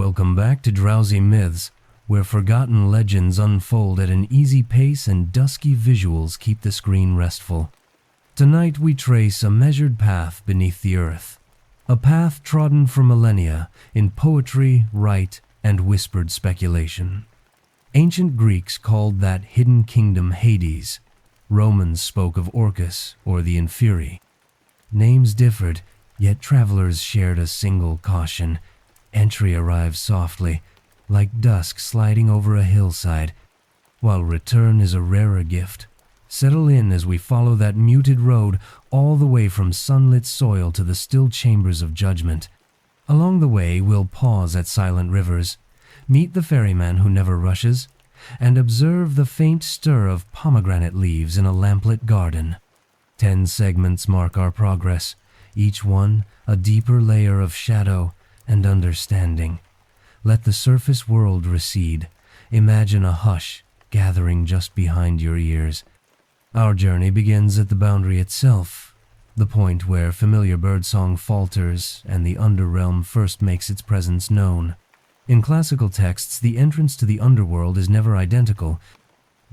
Welcome back to Drowsy Myths, where forgotten legends unfold at an easy pace and dusky visuals keep the screen restful. Tonight we trace a measured path beneath the earth, a path trodden for millennia in poetry, rite, and whispered speculation. Ancient Greeks called that hidden kingdom Hades. Romans spoke of Aeacus or the Inferi. Names differed, yet travelers shared a single caution. Entry arrives softly, like dusk sliding over a hillside, while return is a rarer gift. Settle in as we follow that muted road all the way from sunlit soil to the still chambers of judgment. Along the way, we'll pause at silent rivers, meet the ferryman who never rushes, and observe the faint stir of pomegranate leaves in a lamplit garden. 10 segments mark our progress, each one a deeper layer of shadow and understanding. Let the surface world recede. Imagine a hush gathering just behind your ears. Our journey begins at the boundary itself, the point where familiar birdsong falters and the underrealm first makes its presence known. In classical texts, the entrance to the underworld is never identical,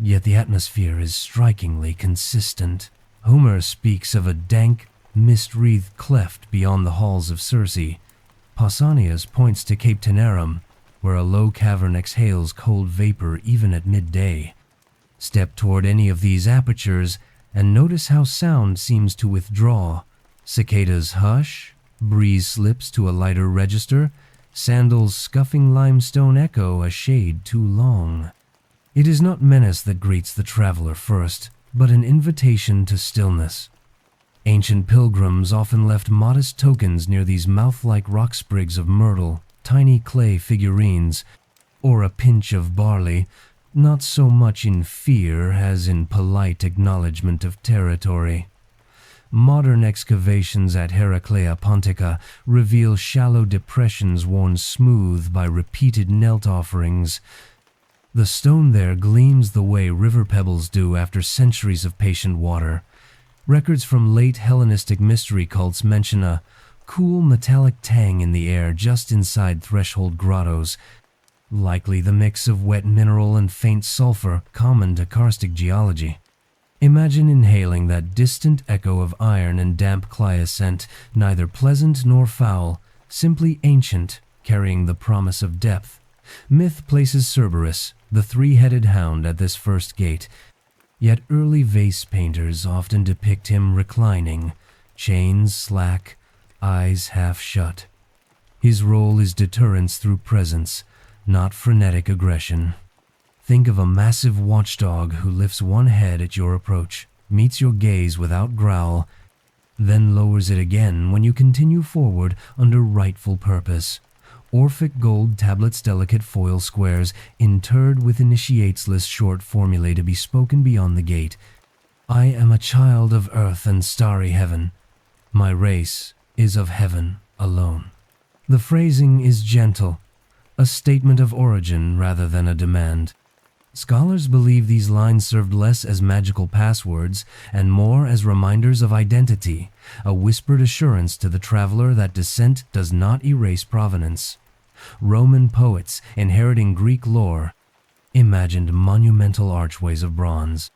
yet the atmosphere is strikingly consistent. Homer speaks of a dank, mist-wreathed cleft beyond the halls of Circe. Pausanias points to Cape Tenerum, where a low cavern exhales cold vapor even at midday. Step toward any of these apertures and notice how sound seems to withdraw. Cicadas hush, breeze slips to a lighter register, sandals' scuffing limestone echo a shade too long. It is not menace that greets the traveler first, but an invitation to stillness. Ancient pilgrims often left modest tokens near these mouth-like rock sprigs of myrtle, tiny clay figurines, or a pinch of barley, not so much in fear as in polite acknowledgement of territory. Modern excavations at Heraclea Pontica reveal shallow depressions worn smooth by repeated knelt offerings. The stone there gleams the way river pebbles do after centuries of patient water. Records from late Hellenistic mystery cults mention a cool metallic tang in the air just inside threshold grottos, likely the mix of wet mineral and faint sulfur common to karstic geology. Imagine inhaling that distant echo of iron and damp clay scent, neither pleasant nor foul, simply ancient, carrying the promise of depth. Myth places Cerberus, the three-headed hound, at this first gate, yet early vase painters often depict him reclining, chains slack, eyes half shut. His role is deterrence through presence, not frenetic aggression. Think of a massive watchdog who lifts one head at your approach, meets your gaze without growl, then lowers it again when you continue forward under rightful purpose. Orphic gold tablets, delicate foil squares, interred with initiates list short formulae to be spoken beyond the gate. I am a child of earth and starry heaven. My race is of heaven alone. The phrasing is gentle, a statement of origin rather than a demand. Scholars believe these lines served less as magical passwords and more as reminders of identity, a whispered assurance to the traveler that descent does not erase provenance. Roman poets, inheriting Greek lore, imagined monumental archways of bronze.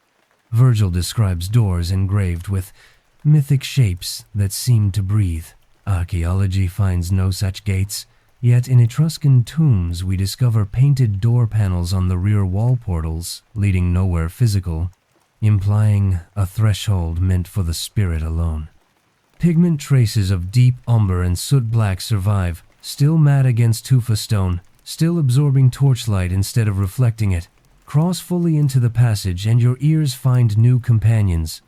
Virgil describes doors engraved with mythic shapes that seem to breathe. Archaeology finds no such gates, yet in Etruscan tombs we discover painted door panels on the rear wall portals, leading nowhere physical, implying a threshold meant for the spirit alone. Pigment traces of deep umber and soot black survive, still matte against tufa stone, still absorbing torchlight instead of reflecting it. Cross fully into the passage and your ears find new companions.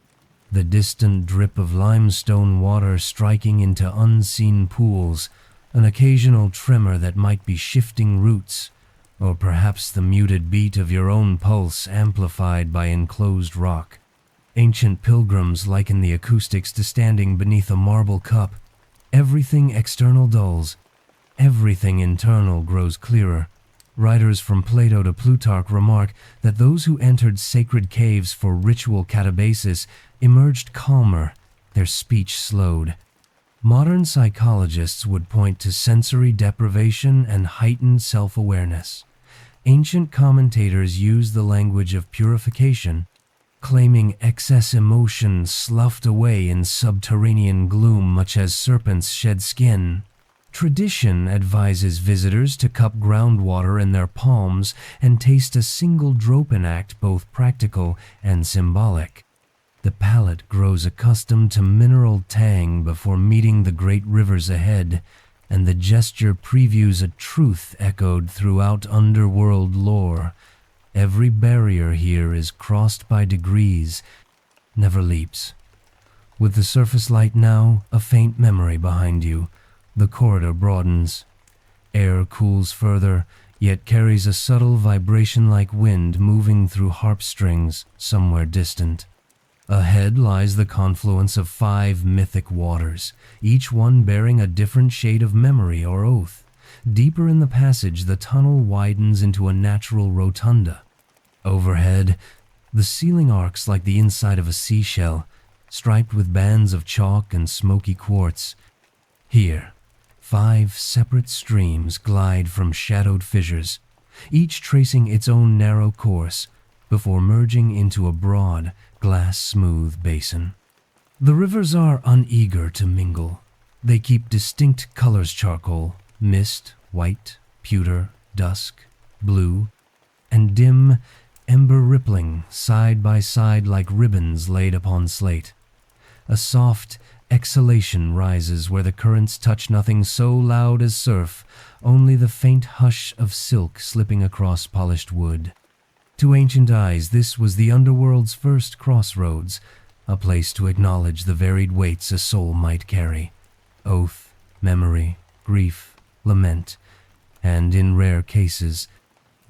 The distant drip of limestone water striking into unseen pools, an occasional tremor that might be shifting roots, or perhaps the muted beat of your own pulse amplified by enclosed rock. Ancient pilgrims liken the acoustics to standing beneath a marble cup. Everything external dulls, everything internal grows clearer. Writers from Plato to Plutarch remark that those who entered sacred caves for ritual catabasis emerged calmer, their speech slowed. Modern psychologists would point to sensory deprivation and heightened self-awareness. Ancient commentators use the language of purification, claiming excess emotion sloughed away in subterranean gloom much as serpents shed skin. Tradition advises visitors to cup groundwater in their palms and taste a single drop in act, both practical and symbolic. The palate grows accustomed to mineral tang before meeting the great rivers ahead, and the gesture previews a truth echoed throughout underworld lore. Every barrier here is crossed by degrees, never leaps. With the surface light now a faint memory behind you, the corridor broadens. Air cools further, yet carries a subtle vibration like wind moving through harp strings somewhere distant. Ahead lies the confluence of 5 mythic waters, each one bearing a different shade of memory or oath. Deeper in the passage, the tunnel widens into a natural rotunda. Overhead, the ceiling arcs like the inside of a seashell, striped with bands of chalk and smoky quartz. Here, 5 separate streams glide from shadowed fissures, each tracing its own narrow course, before merging into a broad, glass-smooth basin. The rivers are uneager to mingle. They keep distinct colors: charcoal, mist, white, pewter, dusk, blue, and dim ember rippling side by side like ribbons laid upon slate. A soft exhalation rises where the currents touch nothing so loud as surf, only the faint hush of silk slipping across polished wood. To ancient eyes, this was the underworld's first crossroads, a place to acknowledge the varied weights a soul might carry: oath, memory, grief, lament, and, in rare cases,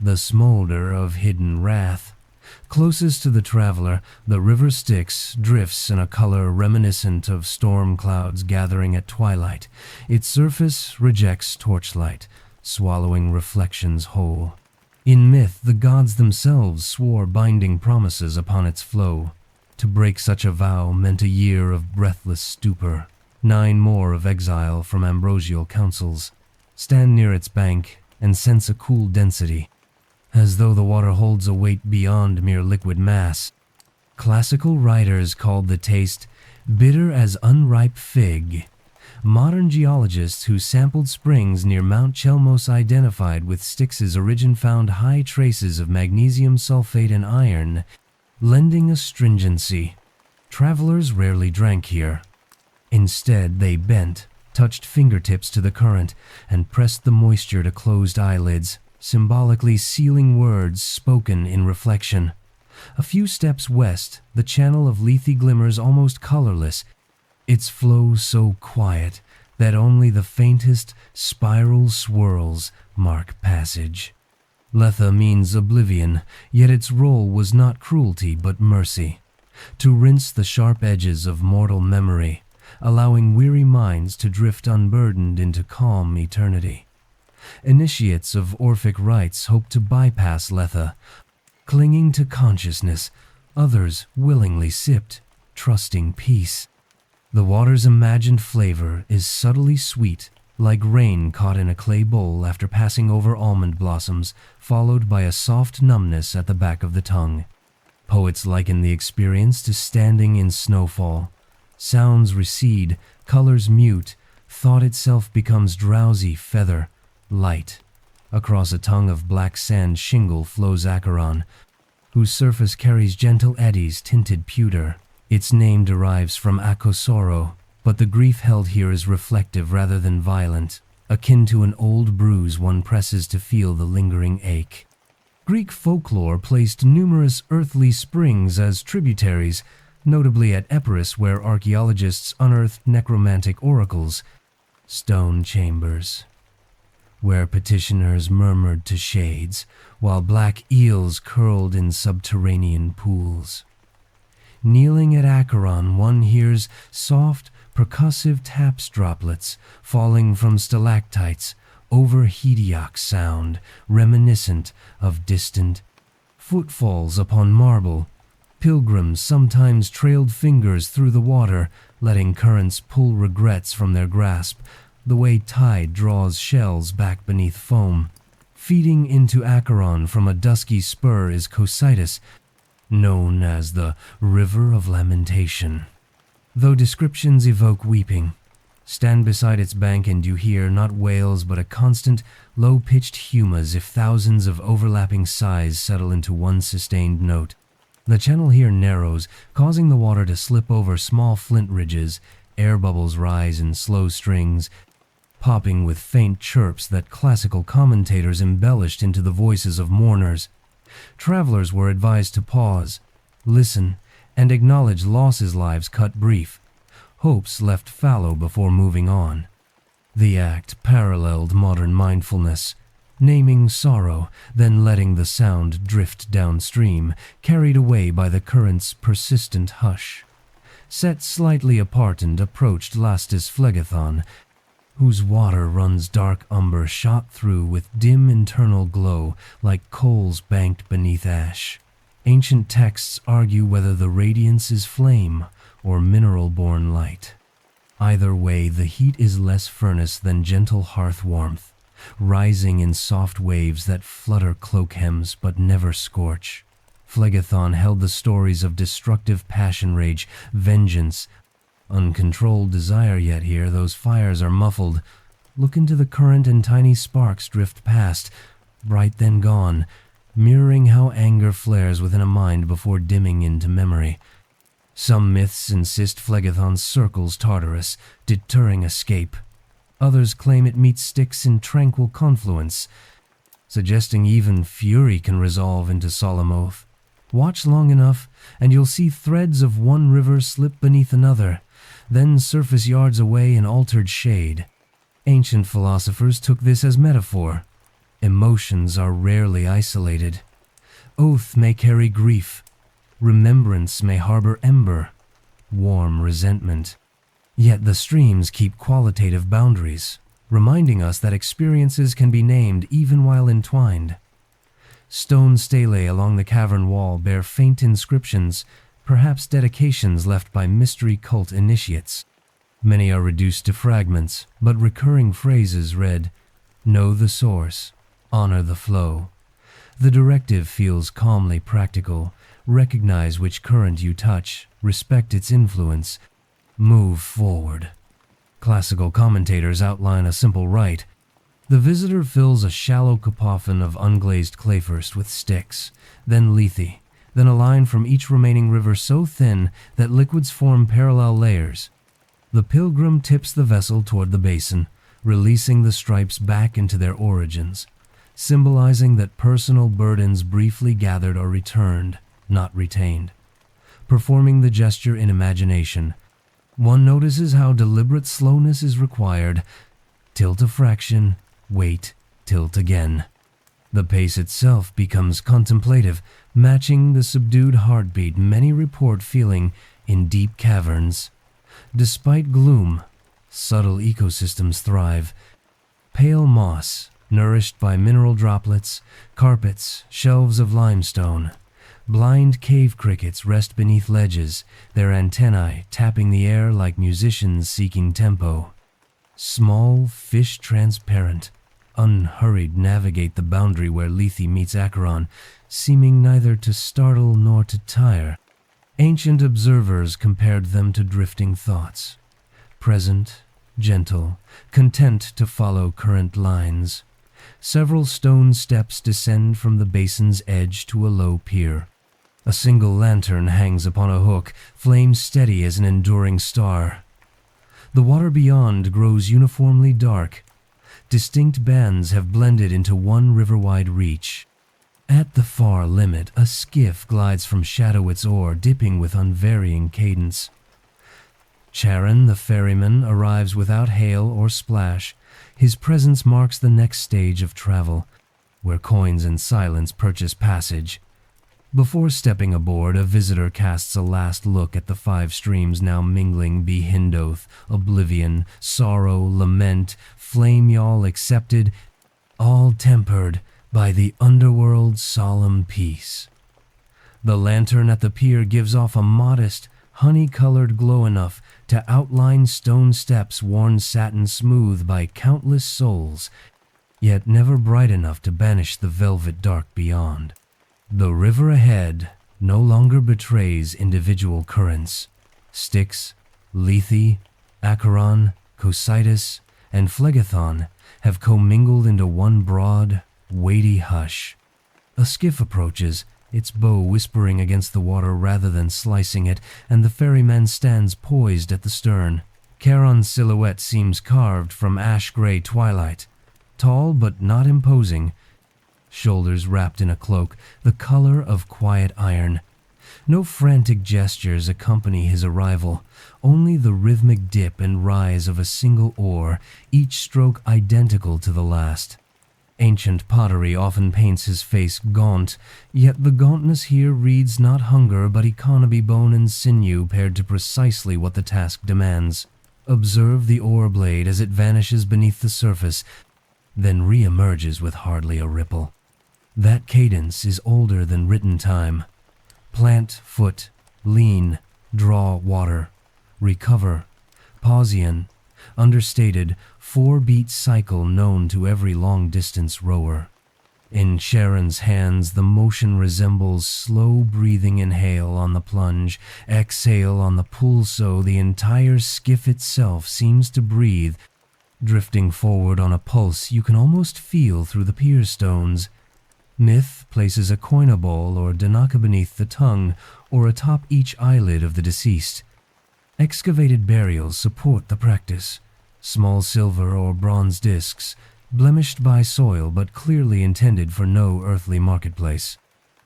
the smolder of hidden wrath. Closest to the traveler, the river Styx drifts in a color reminiscent of storm clouds gathering at twilight. Its surface rejects torchlight, swallowing reflections whole. In myth, the gods themselves swore binding promises upon its flow. To break such a vow meant a year of breathless stupor, 9 more of exile from ambrosial councils. Stand near its bank and sense a cool density, as though the water holds a weight beyond mere liquid mass. Classical writers called the taste bitter as unripe fig. Modern geologists who sampled springs near Mount Chelmos identified with Styx's origin found high traces of magnesium sulfate and iron, lending astringency. Travelers rarely drank here. Instead, they bent, touched fingertips to the current, and pressed the moisture to closed eyelids, symbolically sealing words spoken in reflection. A few steps west, the channel of Lethe glimmers almost colorless, its flow so quiet that only the faintest spiral swirls mark passage. Lethe means oblivion, yet its role was not cruelty but mercy, to rinse the sharp edges of mortal memory, allowing weary minds to drift unburdened into calm eternity. Initiates of Orphic rites hope to bypass Lethe, clinging to consciousness. Others willingly sipped, trusting peace. The water's imagined flavor is subtly sweet, like rain caught in a clay bowl after passing over almond blossoms, followed by a soft numbness at the back of the tongue. Poets liken the experience to standing in snowfall. Sounds recede, colors mute, thought itself becomes drowsy feather, light. Across a tongue of black sand shingle flows Charon, whose surface carries gentle eddies tinted pewter. Its name derives from Aeacus, but the grief held here is reflective rather than violent, akin to an old bruise one presses to feel the lingering ache. Greek folklore placed numerous earthly springs as tributaries, notably at Epirus, where archaeologists unearthed necromantic oracles, stone chambers, where petitioners murmured to shades, while black eels curled in subterranean pools. Kneeling at Acheron, one hears soft, percussive taps droplets falling from stalactites, over Hades sound, reminiscent of distant footfalls upon marble. Pilgrims sometimes trailed fingers through the water, letting currents pull regrets from their grasp, the way tide draws shells back beneath foam. Feeding into Acheron from a dusky spur is Cocytus, known as the River of Lamentation. Though descriptions evoke weeping, stand beside its bank and you hear not wails but a constant, low-pitched hum as if thousands of overlapping sighs settle into one sustained note. The channel here narrows, causing the water to slip over small flint ridges. Air bubbles rise in slow strings, popping with faint chirps that classical commentators embellished into the voices of mourners. Travelers were advised to pause, listen, and acknowledge losses lives cut brief, hopes left fallow before moving on. The act paralleled modern mindfulness, naming sorrow, then letting the sound drift downstream, carried away by the current's persistent hush. Set slightly apart and approached Lastus Phlegethon, whose water runs dark umber shot through with dim internal glow like coals banked beneath ash. Ancient texts argue whether the radiance is flame or mineral-born light. Either way, the heat is less furnace than gentle hearth warmth, rising in soft waves that flutter cloak hems but never scorch. Phlegethon held the stories of destructive passion rage, vengeance, uncontrolled desire, yet here those fires are muffled. Look into the current and tiny sparks drift past, bright then gone, mirroring how anger flares within a mind before dimming into memory. Some myths insist Phlegethon circles Tartarus, deterring escape. Others claim it meets Styx in tranquil confluence, suggesting even fury can resolve into solemn oath. Watch long enough, and you'll see threads of one river slip beneath another, then surface yards away in altered shade. Ancient philosophers took this as metaphor. Emotions are rarely isolated. Oath may carry grief. Remembrance may harbor ember, warm resentment. Yet the streams keep qualitative boundaries, reminding us that experiences can be named even while entwined. Stone stelae along the cavern wall bear faint inscriptions, perhaps dedications left by mystery cult initiates. Many are reduced to fragments, but recurring phrases read, "Know the source, honor the flow." The directive feels calmly practical. Recognize which current you touch, respect its influence, move forward. Classical commentators outline a simple rite. The visitor fills a shallow cacophon of unglazed clay first with Styx, then Lethe, then a line from each remaining river so thin that liquids form parallel layers. The pilgrim tips the vessel toward the basin, releasing the stripes back into their origins, symbolizing that personal burdens briefly gathered are returned, not retained. Performing the gesture in imagination, one notices how deliberate slowness is required. Tilt a fraction, wait, tilt again. The pace itself becomes contemplative, matching the subdued heartbeat many report feeling in deep caverns. Despite gloom, subtle ecosystems thrive. Pale moss, nourished by mineral droplets, carpets, shelves of limestone. Blind cave crickets rest beneath ledges, their antennae tapping the air like musicians seeking tempo. Small fish transparent, unhurried navigate the boundary where Lethe meets Acheron, seeming neither to startle nor to tire. Ancient observers compared them to drifting thoughts, present, gentle, content to follow current lines. Several stone steps descend from the basin's edge to a low pier. A single lantern hangs upon a hook, flame steady as an enduring star. The water beyond grows uniformly dark. Distinct bands have blended into one river-wide reach. At the far limit, a skiff glides from Shadowit's oar, dipping with unvarying cadence. Charon, the ferryman, arrives without hail or splash. His presence marks the next stage of travel, where coins and silence purchase passage. Before stepping aboard, a visitor casts a last look at the five streams now mingling Behindoth, Oblivion, Sorrow, Lament, Flame Yawl accepted, all tempered by the Underworld's solemn peace. The lantern at the pier gives off a modest, honey-colored glow enough to outline stone steps worn satin smooth by countless souls, yet never bright enough to banish the velvet dark beyond. The river ahead no longer betrays individual currents. Styx, Lethe, Acheron, Cocytus, and Phlegethon have commingled into one broad, weighty hush. A skiff approaches, its bow whispering against the water rather than slicing it, and the ferryman stands poised at the stern. Charon's silhouette seems carved from ash-gray twilight, tall but not imposing, shoulders wrapped in a cloak, the color of quiet iron. No frantic gestures accompany his arrival, only the rhythmic dip and rise of a single oar, each stroke identical to the last. Ancient pottery often paints his face gaunt, yet the gauntness here reads not hunger but economy, bone and sinew paired to precisely what the task demands. Observe the oar blade as it vanishes beneath the surface, then re-emerges with hardly a ripple. That cadence is older than written time. Plant foot, lean, draw water, recover, Pausian, understated, 4-beat cycle known to every long-distance rower. In Charon's hands, the motion resembles slow breathing. Inhale on the plunge, exhale on the pull, so the entire skiff itself seems to breathe. Drifting forward on a pulse you can almost feel through the pier stones. Myth places a coin bowl or danaka beneath the tongue or atop each eyelid of the deceased. Excavated burials support the practice. Small silver or bronze discs, blemished by soil but clearly intended for no earthly marketplace.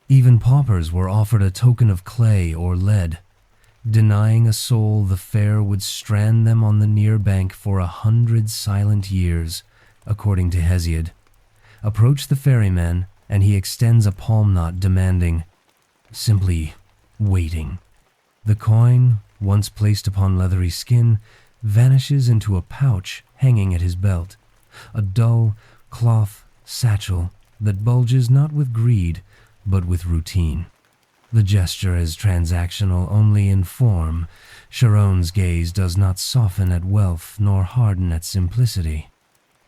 Even paupers were offered a token of clay or lead. Denying a soul, the fair would strand them on the near bank for 100 silent years, according to Hesiod. Approach the ferryman, and he extends a palm knot demanding, simply waiting. The coin, once placed upon leathery skin, vanishes into a pouch hanging at his belt, a dull cloth satchel that bulges not with greed, but with routine. The gesture is transactional only in form. Charon's gaze does not soften at wealth nor harden at simplicity.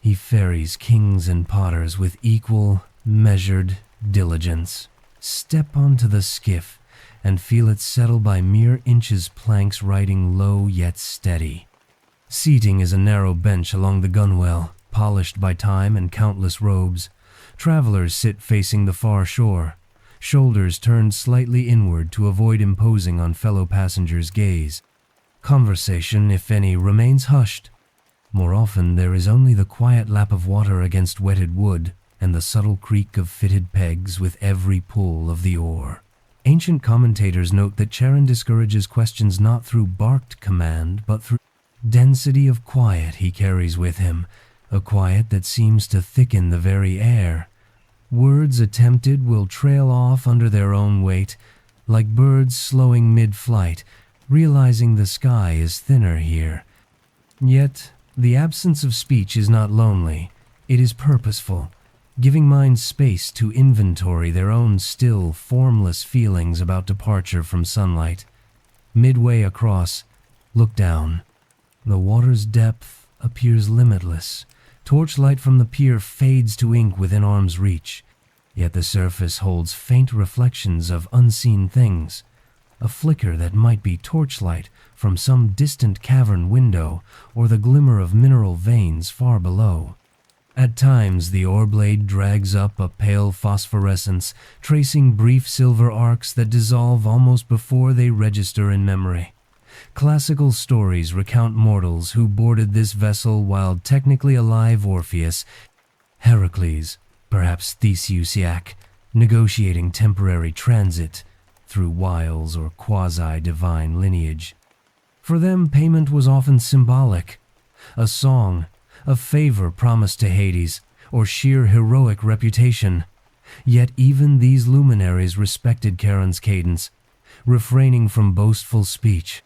He ferries kings and potters with equal, measured diligence. Step onto the skiff and feel it settle by mere inches, planks riding low yet steady. Seating is a narrow bench along the gunwale, polished by time and countless robes. Travelers sit facing the far shore, shoulders turned slightly inward to avoid imposing on fellow passengers' gaze. Conversation, if any, remains hushed. More often there is only the quiet lap of water against wetted wood, and the subtle creak of fitted pegs with every pull of the oar. Ancient commentators note that Charon discourages questions not through barked command, but through density of quiet he carries with him, a quiet that seems to thicken the very air. Words attempted will trail off under their own weight, like birds slowing mid-flight, realizing the sky is thinner here. Yet, the absence of speech is not lonely, it is purposeful, giving minds space to inventory their own still, formless feelings about departure from sunlight. Midway across, look down. The water's depth appears limitless. Torchlight from the pier fades to ink within arm's reach, yet the surface holds faint reflections of unseen things, a flicker that might be torchlight from some distant cavern window or the glimmer of mineral veins far below. At times the oar blade drags up a pale phosphorescence, tracing brief silver arcs that dissolve almost before they register in memory. Classical stories recount mortals who boarded this vessel while technically alive: Orpheus, Heracles, perhaps Theseus, negotiating temporary transit through wiles or quasi-divine lineage. For them, payment was often symbolic, a song, a favor promised to Hades, or sheer heroic reputation. Yet even these luminaries respected Charon's cadence, refraining from boastful speech.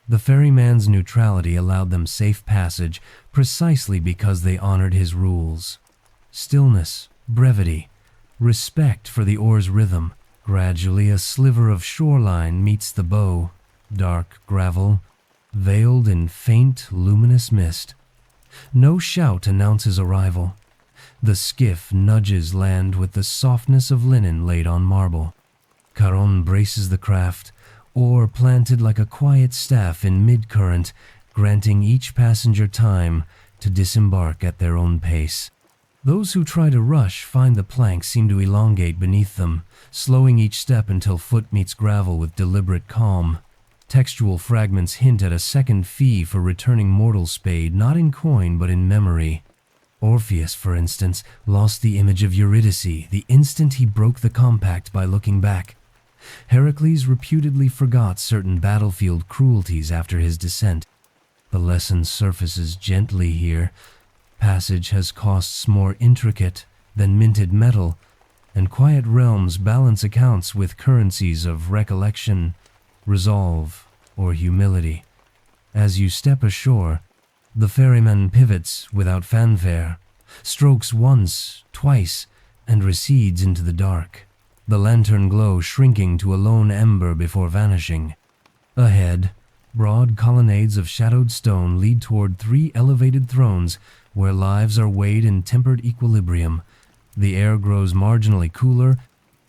The ferryman's neutrality allowed them safe passage precisely because they honored his rules. Stillness, brevity, respect for the oar's rhythm. Gradually a sliver of shoreline meets the bow, dark gravel, veiled in faint, luminous mist. No shout announces arrival. The skiff nudges land with the softness of linen laid on marble. Charon braces the craft, oar planted like a quiet staff in mid-current, granting each passenger time to disembark at their own pace. Those who try to rush find the planks seem to elongate beneath them, slowing each step until foot meets gravel with deliberate calm. Textual fragments hint at a second fee for returning mortal spade, not in coin but in memory. Orpheus, for instance, lost the image of Eurydice the instant he broke the compact by looking back. Heracles reputedly forgot certain battlefield cruelties after his descent. The lesson surfaces gently here. Passage has costs more intricate than minted metal, and quiet realms balance accounts with currencies of recollection, resolve, or humility. As you step ashore, the ferryman pivots without fanfare, strokes once, twice, and recedes into the dark, the lantern glow shrinking to a lone ember before vanishing. Ahead, broad colonnades of shadowed stone lead toward 3 elevated thrones where lives are weighed in tempered equilibrium. The air grows marginally cooler,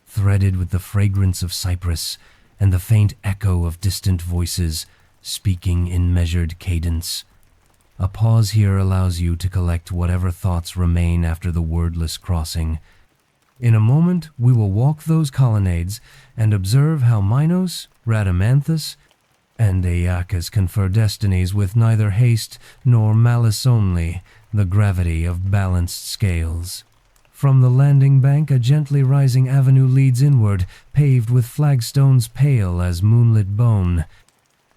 threaded with the fragrance of cypress and the faint echo of distant voices speaking in measured cadence. A pause here allows you to collect whatever thoughts remain after the wordless crossing. In a moment, we will walk those colonnades and observe how Minos, Rhadamanthus, and Aeacus confer destinies with neither haste nor malice, only the gravity of balanced scales. From the landing bank, a gently rising avenue leads inward, paved with flagstones pale as moonlit bone.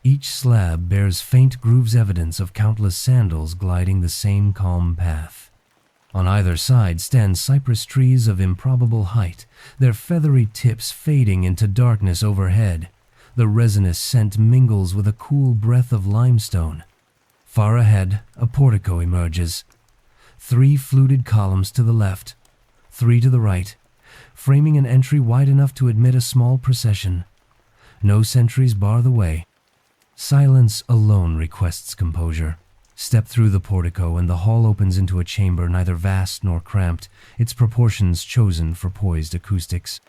Each slab bears faint grooves, evidence of countless sandals gliding the same calm path. On either side stand cypress trees of improbable height, their feathery tips fading into darkness overhead. The resinous scent mingles with a cool breath of limestone. Far ahead, a portico emerges. 3 fluted columns to the left, 3 to the right, framing an entry wide enough to admit a small procession. No sentries bar the way. Silence alone requests composure. Step through the portico and the hall opens into a chamber neither vast nor cramped, its proportions chosen for poised acoustics.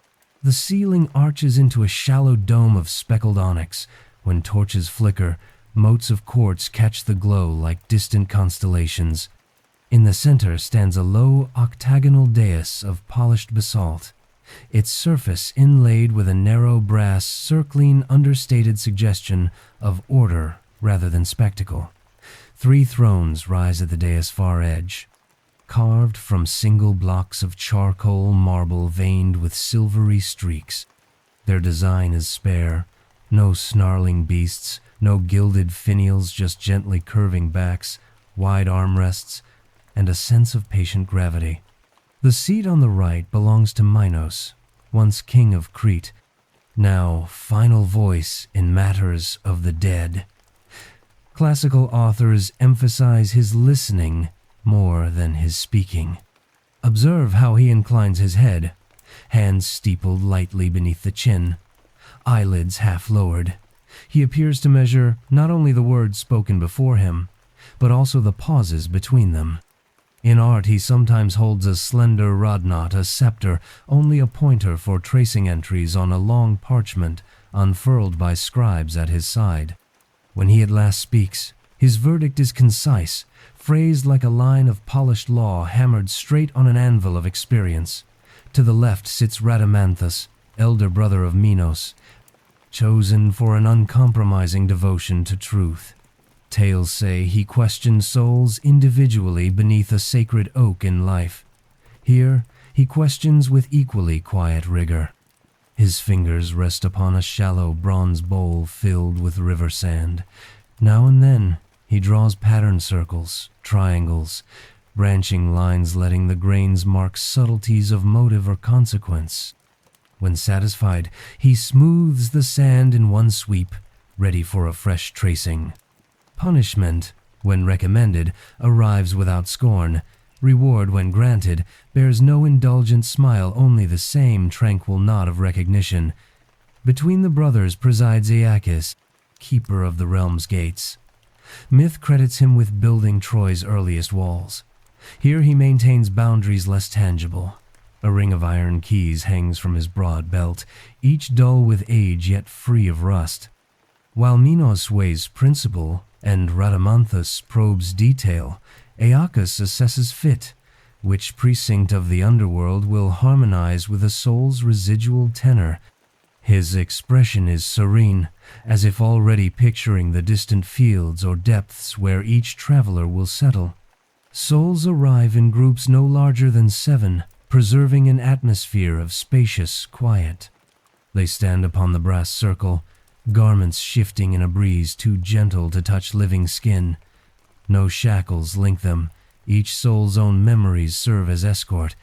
The ceiling arches into a shallow dome of speckled onyx. When torches flicker, motes of quartz catch the glow like distant constellations. In the center stands a low octagonal dais of polished basalt, its surface inlaid with a narrow brass circling understated suggestion of order rather than spectacle. 3 thrones rise at the dais' far edge, carved from single blocks of charcoal marble veined with silvery streaks. Their design is spare, no snarling beasts, no gilded finials, just gently curving backs, wide armrests, and a sense of patient gravity. The seat on the right belongs to Minos, once king of Crete, now final voice in matters of the dead. Classical authors emphasize his listening more than his speaking. Observe how he inclines his head, hands steepled lightly beneath the chin, eyelids half lowered. He appears to measure not only the words spoken before him, but also the pauses between them. In art, he sometimes holds a slender rodknot, a scepter, only a pointer for tracing entries on a long parchment unfurled by scribes at his side. When he at last speaks, his verdict is concise, phrased like a line of polished law hammered straight on an anvil of experience. To the left sits Rhadamanthus, elder brother of Minos, chosen for an uncompromising devotion to truth. Tales say he questioned souls individually beneath a sacred oak in life. Here, he questions with equally quiet rigor. His fingers rest upon a shallow bronze bowl filled with river sand. Now and then, he draws pattern circles, triangles, branching lines letting the grains mark subtleties of motive or consequence. When satisfied, he smooths the sand in one sweep, ready for a fresh tracing. Punishment, when recommended, arrives without scorn. Reward, when granted, bears no indulgent smile, only the same tranquil nod of recognition. Between the brothers presides Aeacus, keeper of the realm's gates. Myth credits him with building Troy's earliest walls. Here he maintains boundaries less tangible. A ring of iron keys hangs from his broad belt, each dull with age yet free of rust. While Minos weighs principle and Rhadamanthus probes detail, Aeacus assesses fit, which precinct of the underworld will harmonize with a soul's residual tenor. His expression is serene, as if already picturing the distant fields or depths where each traveler will settle. Souls arrive in groups no larger than 7, preserving an atmosphere of spacious quiet. They stand upon the brass circle, garments shifting in a breeze too gentle to touch living skin. No shackles link them. Each soul's own memories serve as escort.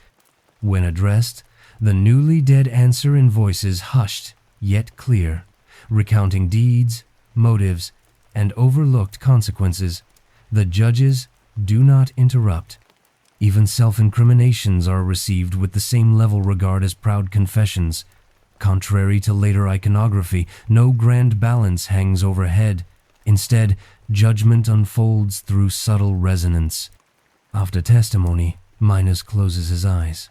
When addressed, the newly dead answer in voices hushed yet clear, recounting deeds, motives, and overlooked consequences. The judges do not interrupt. Even self-incriminations are received with the same level regard as proud confessions. Contrary to later iconography, no grand balance hangs overhead. Instead, judgment unfolds through subtle resonance. After testimony, Minos closes his eyes.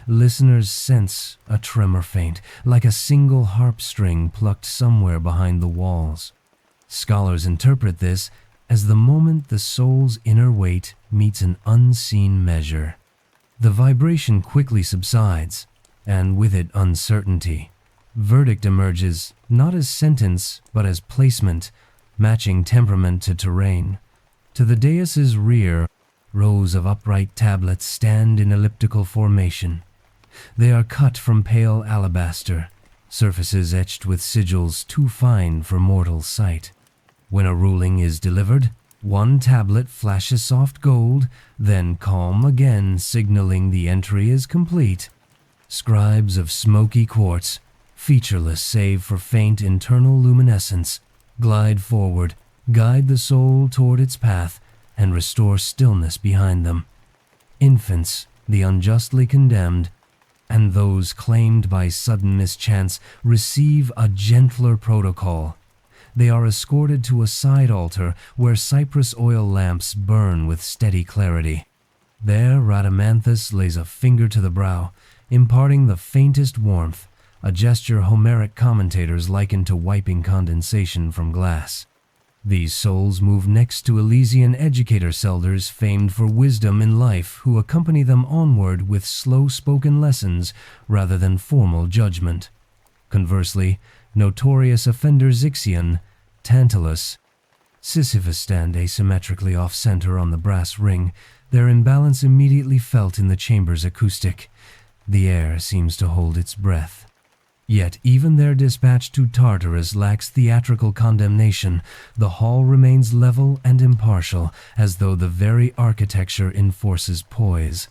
Listeners sense a tremor faint, like a single harp string plucked somewhere behind the walls. Scholars interpret this as the moment the soul's inner weight meets an unseen measure. The vibration quickly subsides, and with it uncertainty. Verdict emerges not as sentence, but as placement, matching temperament to terrain. To the dais' rear, rows of upright tablets stand in elliptical formation. They are cut from pale alabaster, surfaces etched with sigils too fine for mortal sight. When a ruling is delivered, one tablet flashes soft gold, then calm again, signaling the entry is complete. Scribes of smoky quartz, featureless save for faint internal luminescence, glide forward, guide the soul toward its path, and restore stillness behind them. Infants, the unjustly condemned, and those claimed by sudden mischance receive a gentler protocol. They are escorted to a side altar where cypress oil lamps burn with steady clarity. There Rhadamanthus lays a finger to the brow, imparting the faintest warmth, a gesture Homeric commentators liken to wiping condensation from glass. These souls move next to Elysian educator elders famed for wisdom in life who accompany them onward with slow-spoken lessons rather than formal judgment. Conversely, notorious offenders Ixion, Tantalus, Sisyphus stand asymmetrically off-center on the brass ring, their imbalance immediately felt in the chamber's acoustic. The air seems to hold its breath. Yet even their dispatch to Tartarus lacks theatrical condemnation. The hall remains level and impartial, as though the very architecture enforces poise.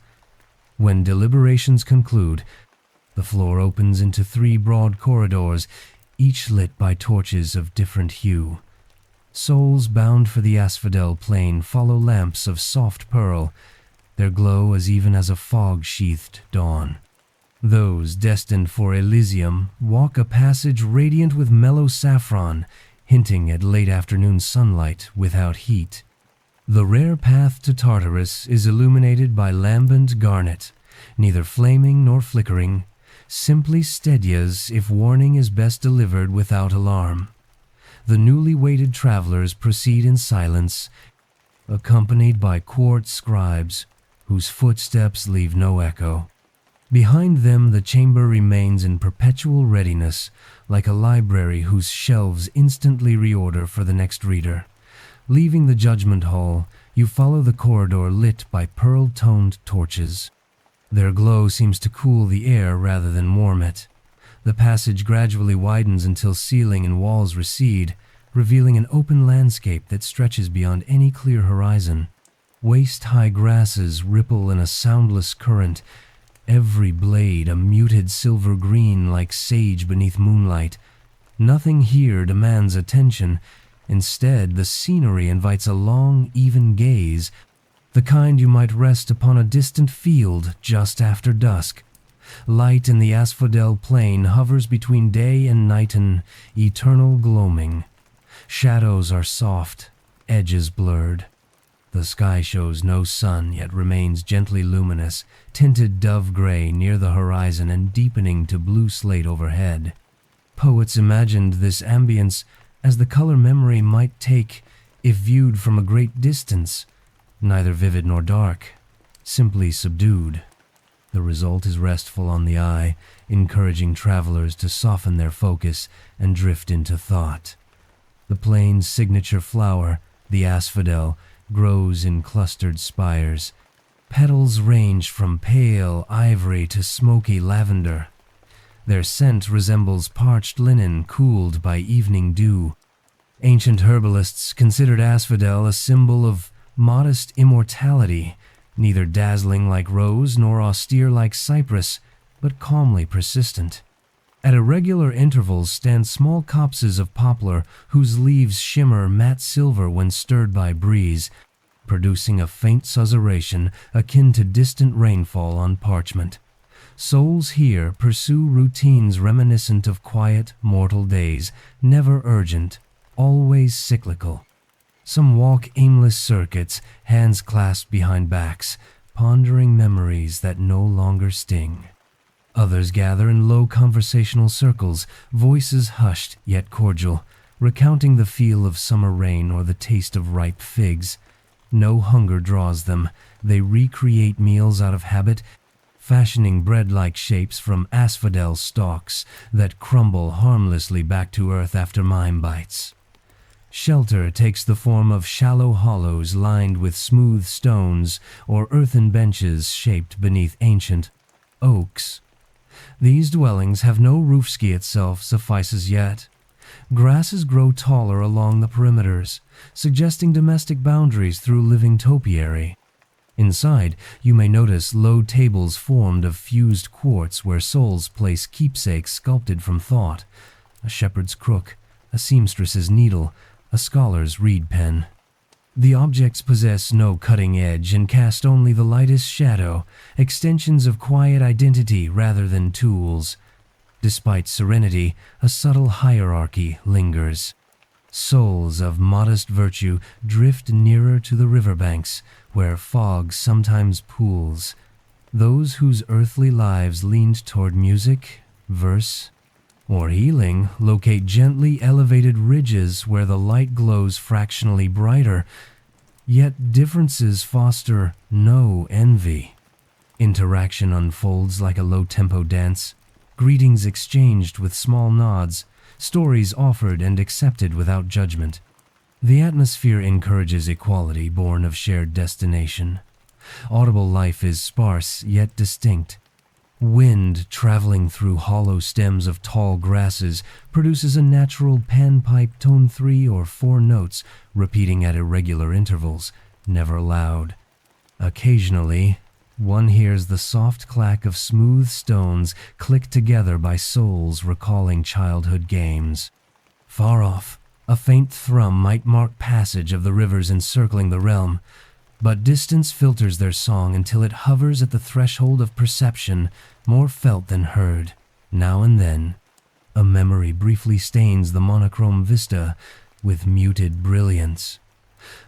When deliberations conclude, the floor opens into 3 broad corridors, each lit by torches of different hue. Souls bound for the Asphodel Plain follow lamps of soft pearl, their glow as even as a fog-sheathed dawn. Those destined for Elysium walk a passage radiant with mellow saffron, hinting at late afternoon sunlight without heat. The rare path to Tartarus is illuminated by lambent garnet, neither flaming nor flickering, simply steady as if warning is best delivered without alarm. The newly weighted travelers proceed in silence, accompanied by quartz scribes, whose footsteps leave no echo. Behind them, the chamber remains in perpetual readiness, like a library whose shelves instantly reorder for the next reader. Leaving the judgment hall, you follow the corridor lit by pearl-toned torches. Their glow seems to cool the air rather than warm it. The passage gradually widens until ceiling and walls recede, revealing an open landscape that stretches beyond any clear horizon. Waist-high grasses ripple in a soundless current, every blade a muted silver green like sage beneath moonlight. Nothing here demands attention. Instead, the scenery invites a long, even gaze, the kind you might rest upon a distant field just after dusk. Light in the Asphodel Plain hovers between day and night, an eternal gloaming. Shadows are soft, edges blurred. The sky shows no sun, yet remains gently luminous, tinted dove gray near the horizon and deepening to blue slate overhead. Poets imagined this ambience as the color memory might take if viewed from a great distance, neither vivid nor dark, simply subdued. The result is restful on the eye, encouraging travelers to soften their focus and drift into thought. The plain's signature flower, the asphodel, grows in clustered spires. Petals range from pale ivory to smoky lavender. Their scent resembles parched linen cooled by evening dew. Ancient herbalists considered asphodel a symbol of modest immortality, neither dazzling like rose nor austere like cypress, but calmly persistent. At irregular intervals stand small copses of poplar whose leaves shimmer matte silver when stirred by breeze, producing a faint susurration akin to distant rainfall on parchment. Souls here pursue routines reminiscent of quiet, mortal days, never urgent, always cyclical. Some walk aimless circuits, hands clasped behind backs, pondering memories that no longer sting. Others gather in low conversational circles, voices hushed yet cordial, recounting the feel of summer rain or the taste of ripe figs. No hunger draws them. They recreate meals out of habit, fashioning bread-like shapes from asphodel stalks that crumble harmlessly back to earth after mime bites. Shelter takes the form of shallow hollows lined with smooth stones or earthen benches shaped beneath ancient oaks. These dwellings have no roofski itself suffices yet. Grasses grow taller along the perimeters, suggesting domestic boundaries through living topiary. Inside, you may notice low tables formed of fused quartz where souls place keepsakes sculpted from thought, a shepherd's crook, a seamstress's needle, a scholar's reed pen. The objects possess no cutting edge and cast only the lightest shadow, extensions of quiet identity rather than tools. Despite serenity, a subtle hierarchy lingers. Souls of modest virtue drift nearer to the riverbanks, where fog sometimes pools. Those whose earthly lives leaned toward music, verse, or healing locate gently elevated ridges where the light glows fractionally brighter, yet differences foster no envy. Interaction unfolds like a low-tempo dance, greetings exchanged with small nods, stories offered and accepted without judgment. The atmosphere encourages equality born of shared destination. Audible life is sparse yet distinct. Wind traveling through hollow stems of tall grasses produces a natural panpipe tone 3 or 4 notes, repeating at irregular intervals, never loud. Occasionally, one hears the soft clack of smooth stones clicked together by souls recalling childhood games. Far off, a faint thrum might mark passage of the rivers encircling the realm, but distance filters their song until it hovers at the threshold of perception, more felt than heard. Now and then, a memory briefly stains the monochrome vista with muted brilliance.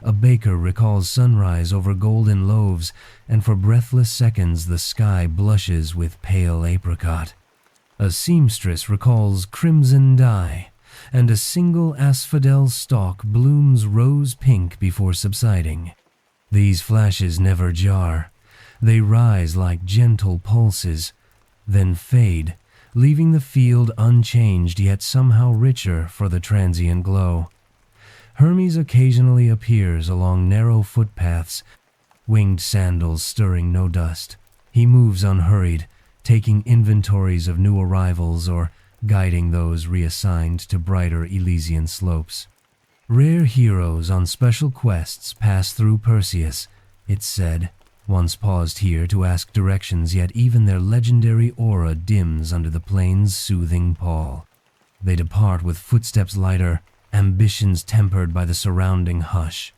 A baker recalls sunrise over golden loaves, and for breathless seconds the sky blushes with pale apricot. A seamstress recalls crimson dye, and a single asphodel stalk blooms rose-pink before subsiding. These flashes never jar. They rise like gentle pulses, then fade, leaving the field unchanged yet somehow richer for the transient glow. Hermes occasionally appears along narrow footpaths, winged sandals stirring no dust. He moves unhurried, taking inventories of new arrivals or guiding those reassigned to brighter Elysian slopes. Rare heroes on special quests pass through Perseus, it's said, once paused here to ask directions, yet even their legendary aura dims under the plain's soothing pall. They depart with footsteps lighter, ambitions tempered by the surrounding hush.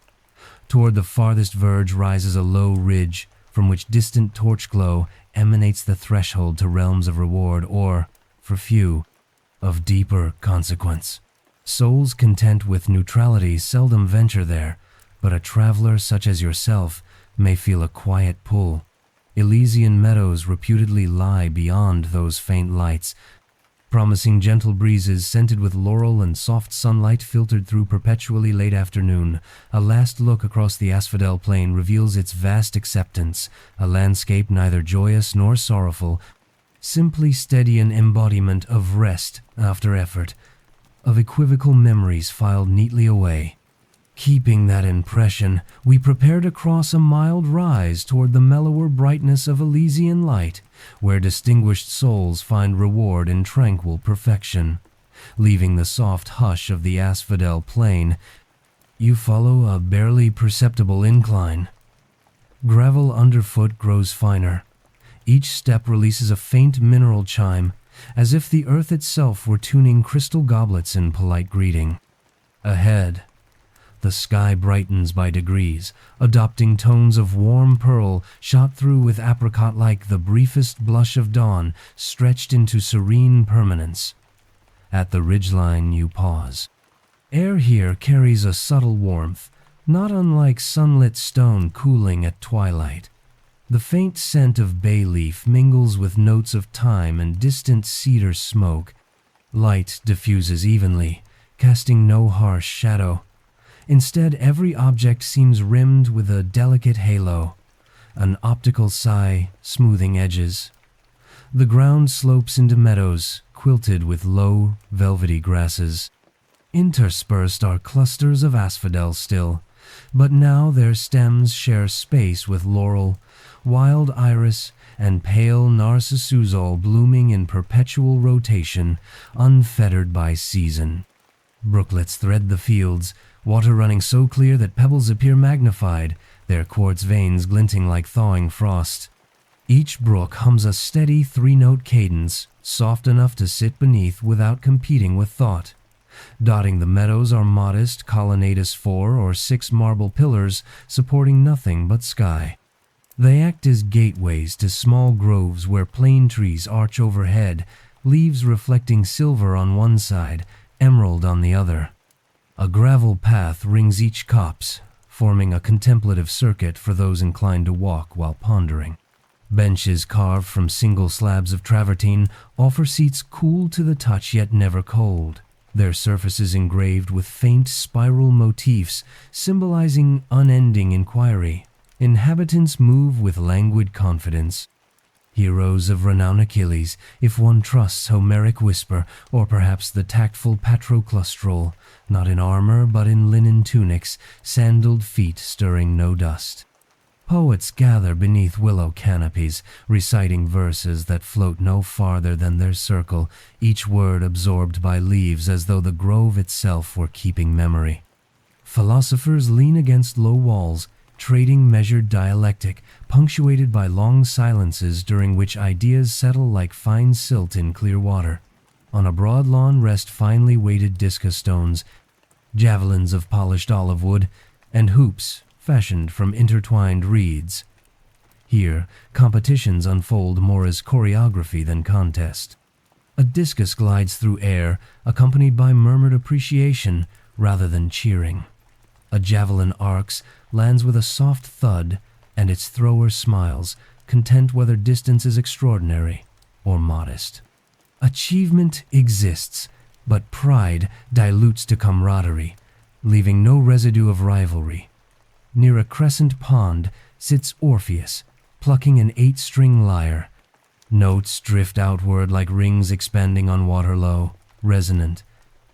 Toward the farthest verge rises a low ridge, from which distant torch glow emanates the threshold to realms of reward or, for few, of deeper consequence. Souls content with neutrality seldom venture there, but a traveler such as yourself may feel a quiet pull. Elysian meadows reputedly lie beyond those faint lights, promising gentle breezes scented with laurel and soft sunlight filtered through perpetually late afternoon. A last look across the Asphodel Plain reveals its vast acceptance, a landscape neither joyous nor sorrowful, simply steady, an embodiment of rest after effort, of equivocal memories filed neatly away. Keeping that impression, we prepare to cross a mild rise toward the mellower brightness of Elysian light, where distinguished souls find reward in tranquil perfection. Leaving the soft hush of the Asphodel Plain, you follow a barely perceptible incline. Gravel underfoot grows finer. Each step releases a faint mineral chime, as if the earth itself were tuning crystal goblets in polite greeting. Ahead, the sky brightens by degrees, adopting tones of warm pearl shot through with apricot like the briefest blush of dawn stretched into serene permanence. At the ridgeline you pause. Air here carries a subtle warmth, not unlike sunlit stone cooling at twilight. The faint scent of bay leaf mingles with notes of thyme and distant cedar smoke. Light diffuses evenly, casting no harsh shadow. Instead, every object seems rimmed with a delicate halo, an optical sigh smoothing edges. The ground slopes into meadows, quilted with low, velvety grasses. Interspersed are clusters of asphodel still, but now their stems share space with laurel, wild iris, and pale narcissus, blooming in perpetual rotation, unfettered by season. Brooklets thread the fields, water running so clear that pebbles appear magnified, their quartz veins glinting like thawing frost. Each brook hums a steady three-note cadence, soft enough to sit beneath without competing with thought. Dotting the meadows are modest colonnadous 4 or 6 marble pillars supporting nothing but sky. They act as gateways to small groves where plane trees arch overhead, leaves reflecting silver on one side, emerald on the other. A gravel path rings each copse, forming a contemplative circuit for those inclined to walk while pondering. Benches carved from single slabs of travertine offer seats cool to the touch yet never cold, their surfaces engraved with faint spiral motifs symbolizing unending inquiry. Inhabitants move with languid confidence. Heroes of renowned Achilles, if one trusts Homeric whisper, or perhaps the tactful Patroclus, not in armor but in linen tunics, sandaled feet stirring no dust. Poets gather beneath willow canopies, reciting verses that float no farther than their circle, each word absorbed by leaves as though the grove itself were keeping memory. Philosophers lean against low walls, trading measured dialectic, punctuated by long silences during which ideas settle like fine silt in clear water. On a broad lawn rest finely weighted discus stones, javelins of polished olive wood, and hoops fashioned from intertwined reeds. Here, competitions unfold more as choreography than contest. A discus glides through air, accompanied by murmured appreciation rather than cheering. A javelin arcs, lands with a soft thud, and its thrower smiles, content whether distance is extraordinary or modest. Achievement exists, but pride dilutes to camaraderie, leaving no residue of rivalry. Near a crescent pond sits Orpheus, plucking an 8-string lyre. Notes drift outward like rings expanding on water low, resonant,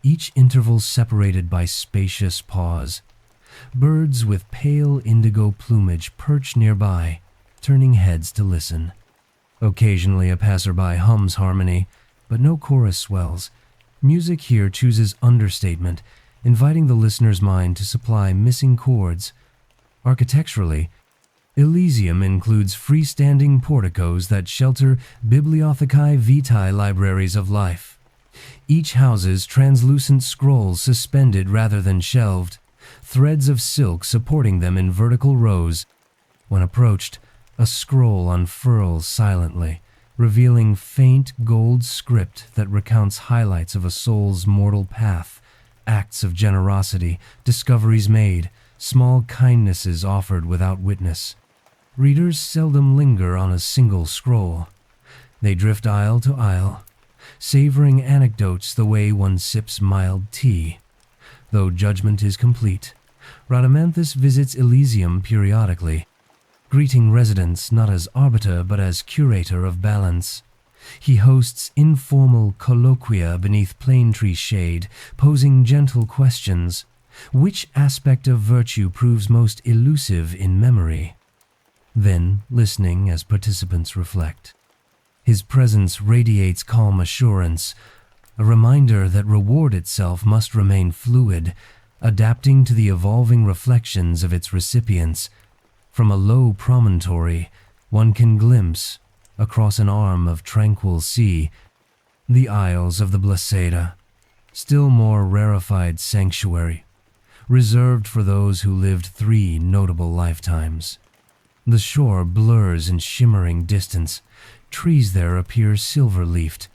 each interval separated by spacious pause. Birds with pale indigo plumage perch nearby, turning heads to listen. Occasionally a passerby hums harmony, but no chorus swells. Music here chooses understatement, inviting the listener's mind to supply missing chords. Architecturally, Elysium includes freestanding porticos that shelter bibliothecae vitae, libraries of life. Each houses translucent scrolls suspended rather than shelved, threads of silk supporting them in vertical rows. When approached, a scroll unfurls silently, revealing faint gold script that recounts highlights of a soul's mortal path, acts of generosity, discoveries made, small kindnesses offered without witness. Readers seldom linger on a single scroll. They drift isle to isle, savoring anecdotes the way one sips mild tea. Though judgment is complete, Rhadamanthus visits Elysium periodically, greeting residents not as arbiter but as curator of balance. He hosts informal colloquia beneath plane tree shade, posing gentle questions. Which aspect of virtue proves most elusive in memory? Then, listening as participants reflect. His presence radiates calm assurance, a reminder that reward itself must remain fluid, adapting to the evolving reflections of its recipients. From a low promontory, one can glimpse, across an arm of tranquil sea, the Isles of the Blesseda, still more rarefied sanctuary, reserved for those who lived 3 notable lifetimes. The shore blurs in shimmering distance. Trees there appear silver-leafed,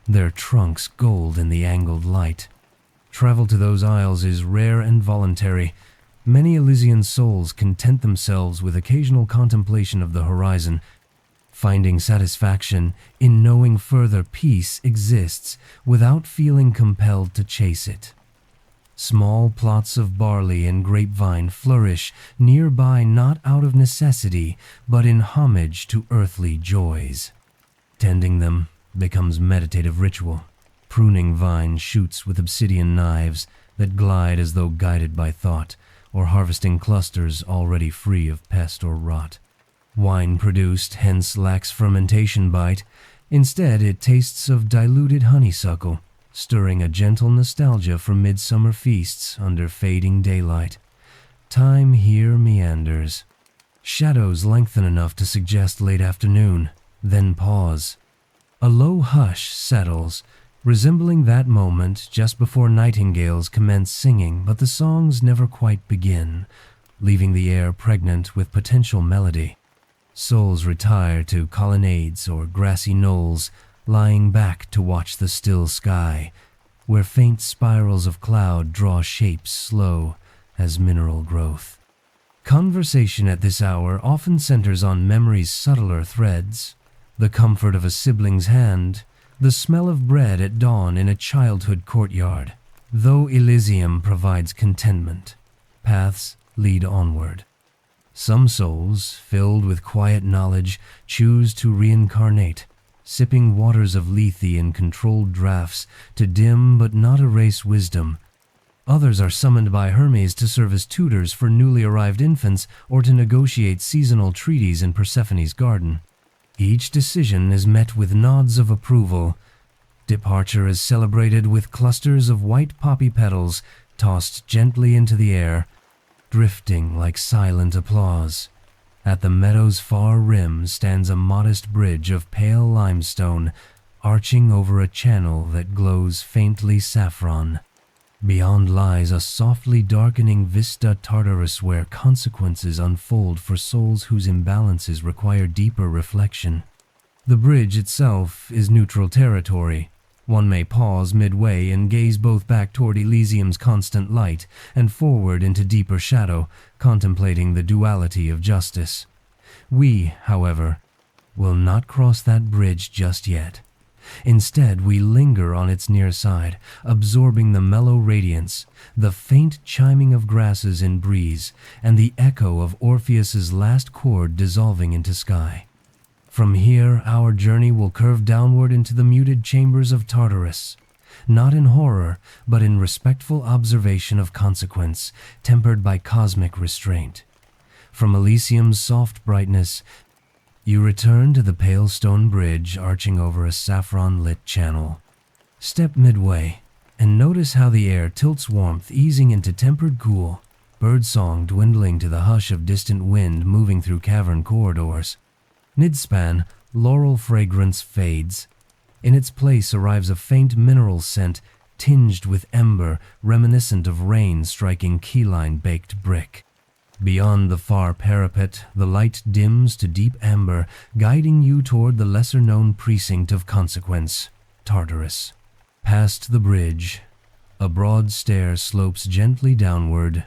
their trunks gold in the angled light. Travel to those isles is rare and voluntary. Many Elysian souls content themselves with occasional contemplation of the horizon, finding satisfaction in knowing further peace exists without feeling compelled to chase it. Small plots of barley and grapevine flourish nearby, not out of necessity, but in homage to earthly joys. Tending them becomes meditative ritual. Pruning vine shoots with obsidian knives that glide as though guided by thought, or harvesting clusters already free of pest or rot. Wine produced hence lacks fermentation bite. Instead, it tastes of diluted honeysuckle, stirring a gentle nostalgia for midsummer feasts under fading daylight. Time here meanders. Shadows lengthen enough to suggest late afternoon, then pause. A low hush settles, resembling that moment just before nightingales commence singing, but the songs never quite begin, leaving the air pregnant with potential melody. Souls retire to colonnades or grassy knolls, lying back to watch the still sky, where faint spirals of cloud draw shapes slow as mineral growth. Conversation at this hour often centers on memory's subtler threads, the comfort of a sibling's hand, the smell of bread at dawn in a childhood courtyard. Though Elysium provides contentment, paths lead onward. Some souls, filled with quiet knowledge, choose to reincarnate, sipping waters of Lethe in controlled draughts to dim but not erase wisdom. Others are summoned by Hermes to serve as tutors for newly arrived infants or to negotiate seasonal treaties in Persephone's garden. Each decision is met with nods of approval. Departure is celebrated with clusters of white poppy petals tossed gently into the air, drifting like silent applause. At the meadow's far rim stands a modest bridge of pale limestone, arching over a channel that glows faintly saffron. Beyond lies a softly darkening vista Tartarus where consequences unfold for souls whose imbalances require deeper reflection. The bridge itself is neutral territory. One may pause midway and gaze both back toward Elysium's constant light and forward into deeper shadow, contemplating the duality of justice. We, however, will not cross that bridge just yet. Instead, we linger on its near side, absorbing the mellow radiance, the faint chiming of grasses in breeze, and the echo of Orpheus's last chord dissolving into sky. From here, our journey will curve downward into the muted chambers of Tartarus, not in horror, but in respectful observation of consequence, tempered by cosmic restraint. From Elysium's soft brightness, you return to the pale stone bridge arching over a saffron-lit channel. Step midway, and notice how the air tilts warmth easing into tempered cool, birdsong dwindling to the hush of distant wind moving through cavern corridors. Midspan, laurel fragrance fades. In its place arrives a faint mineral scent tinged with ember, reminiscent of rain striking keyline baked brick. Beyond the far parapet, the light dims to deep amber, guiding you toward the lesser-known precinct of consequence, Tartarus. Past the bridge, A broad stair slopes gently downward.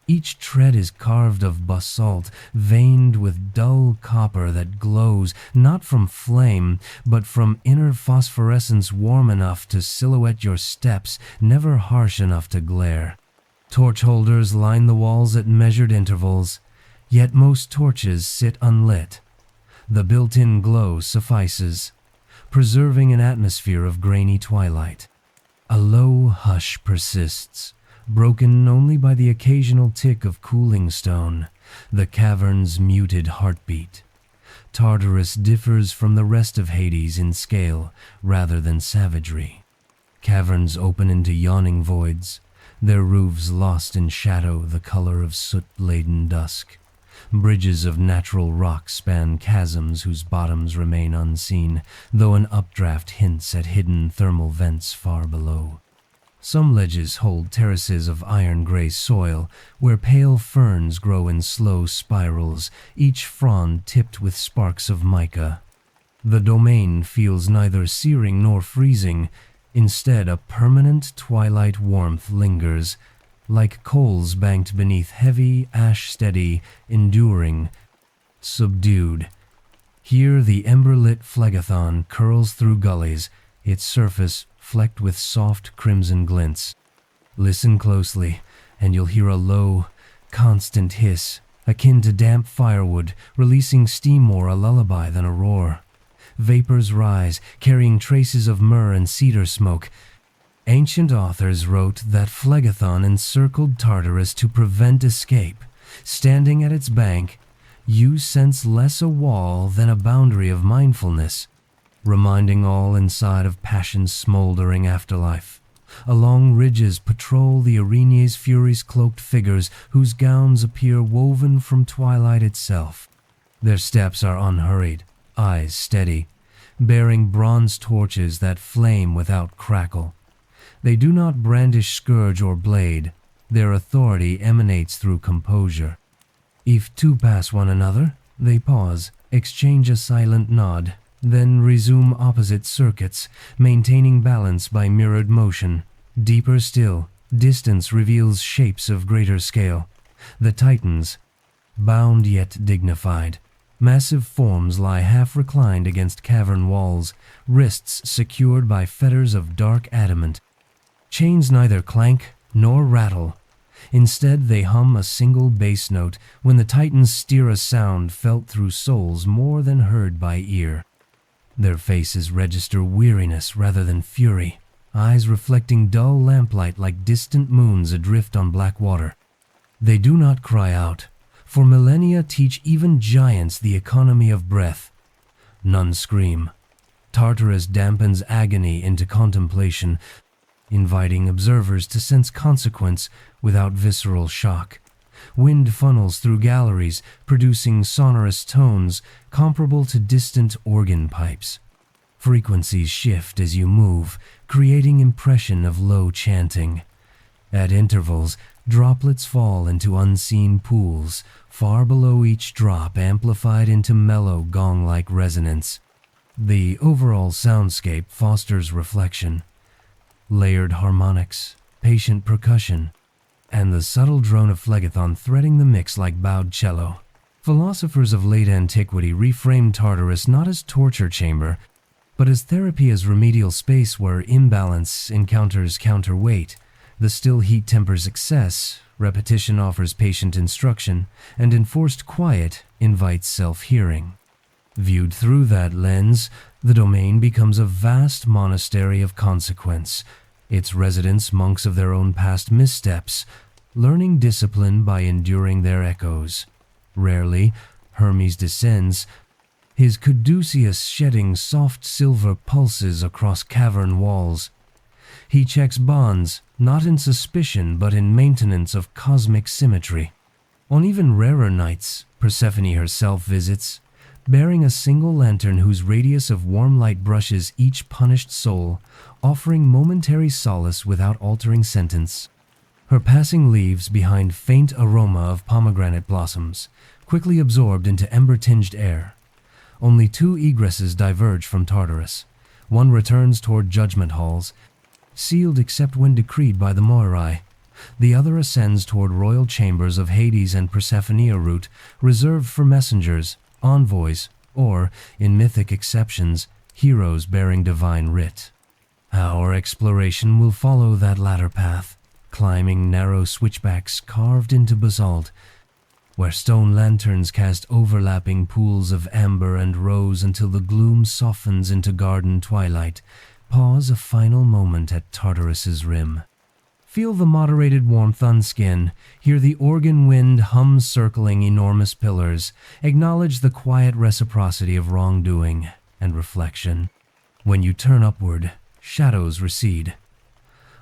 Each tread is carved of basalt, veined with dull copper that glows not from flame, but from inner phosphorescence warm enough to silhouette your steps, never harsh enough to glare. Torch holders line the walls at measured intervals, yet most torches sit unlit. The built-in glow suffices, preserving an atmosphere of grainy twilight. A low hush persists, broken only by the occasional tick of cooling stone, the cavern's muted heartbeat. Tartarus differs from the rest of Hades in scale rather than savagery. Caverns open into yawning voids, their roofs lost in shadow the color of soot-laden dusk. Bridges of natural rock span chasms whose bottoms remain unseen, though an updraft hints at hidden thermal vents far below. Some ledges hold terraces of iron-gray soil, where pale ferns grow in slow spirals, each frond tipped with sparks of mica. The domain feels neither searing nor freezing. Instead, a permanent twilight warmth lingers, like coals banked beneath heavy, ash-steady, enduring, subdued. Here the ember-lit Phlegethon curls through gullies, its surface flecked with soft crimson glints. Listen closely, and you'll hear a low, constant hiss, akin to damp firewood, releasing steam more a lullaby than a roar. Vapors rise, carrying traces of myrrh and cedar smoke. Ancient authors wrote that Phlegethon encircled Tartarus to prevent escape. Standing at its bank, you sense less a wall than a boundary of mindfulness, reminding all inside of passion's smoldering afterlife. Along ridges patrol the Erinyes Furies' cloaked figures whose gowns appear woven from twilight itself. Their steps are unhurried, eyes steady, bearing bronze torches that flame without crackle. They do not brandish scourge or blade. Their authority emanates through composure. If two pass one another, they pause, exchange a silent nod, then resume opposite circuits, maintaining balance by mirrored motion. Deeper still, distance reveals shapes of greater scale. The Titans, bound yet dignified. Massive forms lie half-reclined against cavern walls, wrists secured by fetters of dark adamant. Chains neither clank nor rattle. Instead, they hum a single bass note when the Titans steer a sound felt through souls more than heard by ear. Their faces register weariness rather than fury, eyes reflecting dull lamplight like distant moons adrift on black water. They do not cry out, for millennia teach even giants the economy of breath. None scream. Tartarus dampens agony into contemplation, inviting observers to sense consequence without visceral shock. Wind funnels through galleries, producing sonorous tones comparable to distant organ pipes. Frequencies shift as you move, creating impression of low chanting. At intervals, droplets fall into unseen pools, far below each drop amplified into mellow gong-like resonance. The overall soundscape fosters reflection. Layered harmonics, patient percussion, and the subtle drone of Phlegethon threading the mix like bowed cello. Philosophers of late antiquity reframed Tartarus not as torture chamber, but as therapy, as remedial space where imbalance encounters counterweight. The still heat tempers excess, repetition offers patient instruction, and enforced quiet invites self-hearing. Viewed through that lens, the domain becomes a vast monastery of consequence, its residents monks of their own past missteps, learning discipline by enduring their echoes. Rarely, Hermes descends, his caduceus shedding soft silver pulses across cavern walls. He checks bonds, not in suspicion but in maintenance of cosmic symmetry. On even rarer nights, Persephone herself visits, bearing a single lantern whose radius of warm light brushes each punished soul, offering momentary solace without altering sentence. Her passing leaves behind faint aroma of pomegranate blossoms, quickly absorbed into ember-tinged air. Only two egresses diverge from Tartarus. One returns toward judgment halls, sealed except when decreed by the Moirai. The other ascends toward royal chambers of Hades and Persephone, a route reserved for messengers, envoys, or, in mythic exceptions, heroes bearing divine writ. Our exploration will follow that latter path, climbing narrow switchbacks carved into basalt, where stone lanterns cast overlapping pools of amber and rose until the gloom softens into garden twilight. Pause a final moment at Tartarus's rim. Feel the moderated warmth on skin, hear the organ wind hum circling enormous pillars, acknowledge the quiet reciprocity of wrongdoing and reflection. When you turn upward, shadows recede.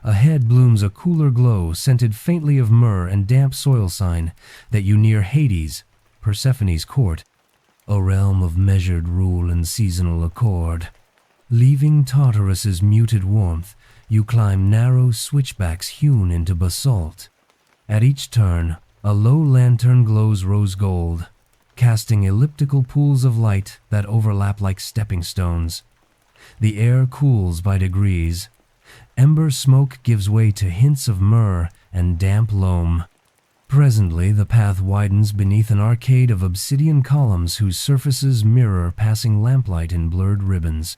Ahead blooms a cooler glow, scented faintly of myrrh and damp soil sign that you near Hades, Persephone's court, a realm of measured rule and seasonal accord. Leaving Tartarus's muted warmth, you climb narrow switchbacks hewn into basalt. At each turn, a low lantern glows rose gold, casting elliptical pools of light that overlap like stepping stones. The air cools by degrees. Ember smoke gives way to hints of myrrh and damp loam. Presently, the path widens beneath an arcade of obsidian columns whose surfaces mirror passing lamplight in blurred ribbons.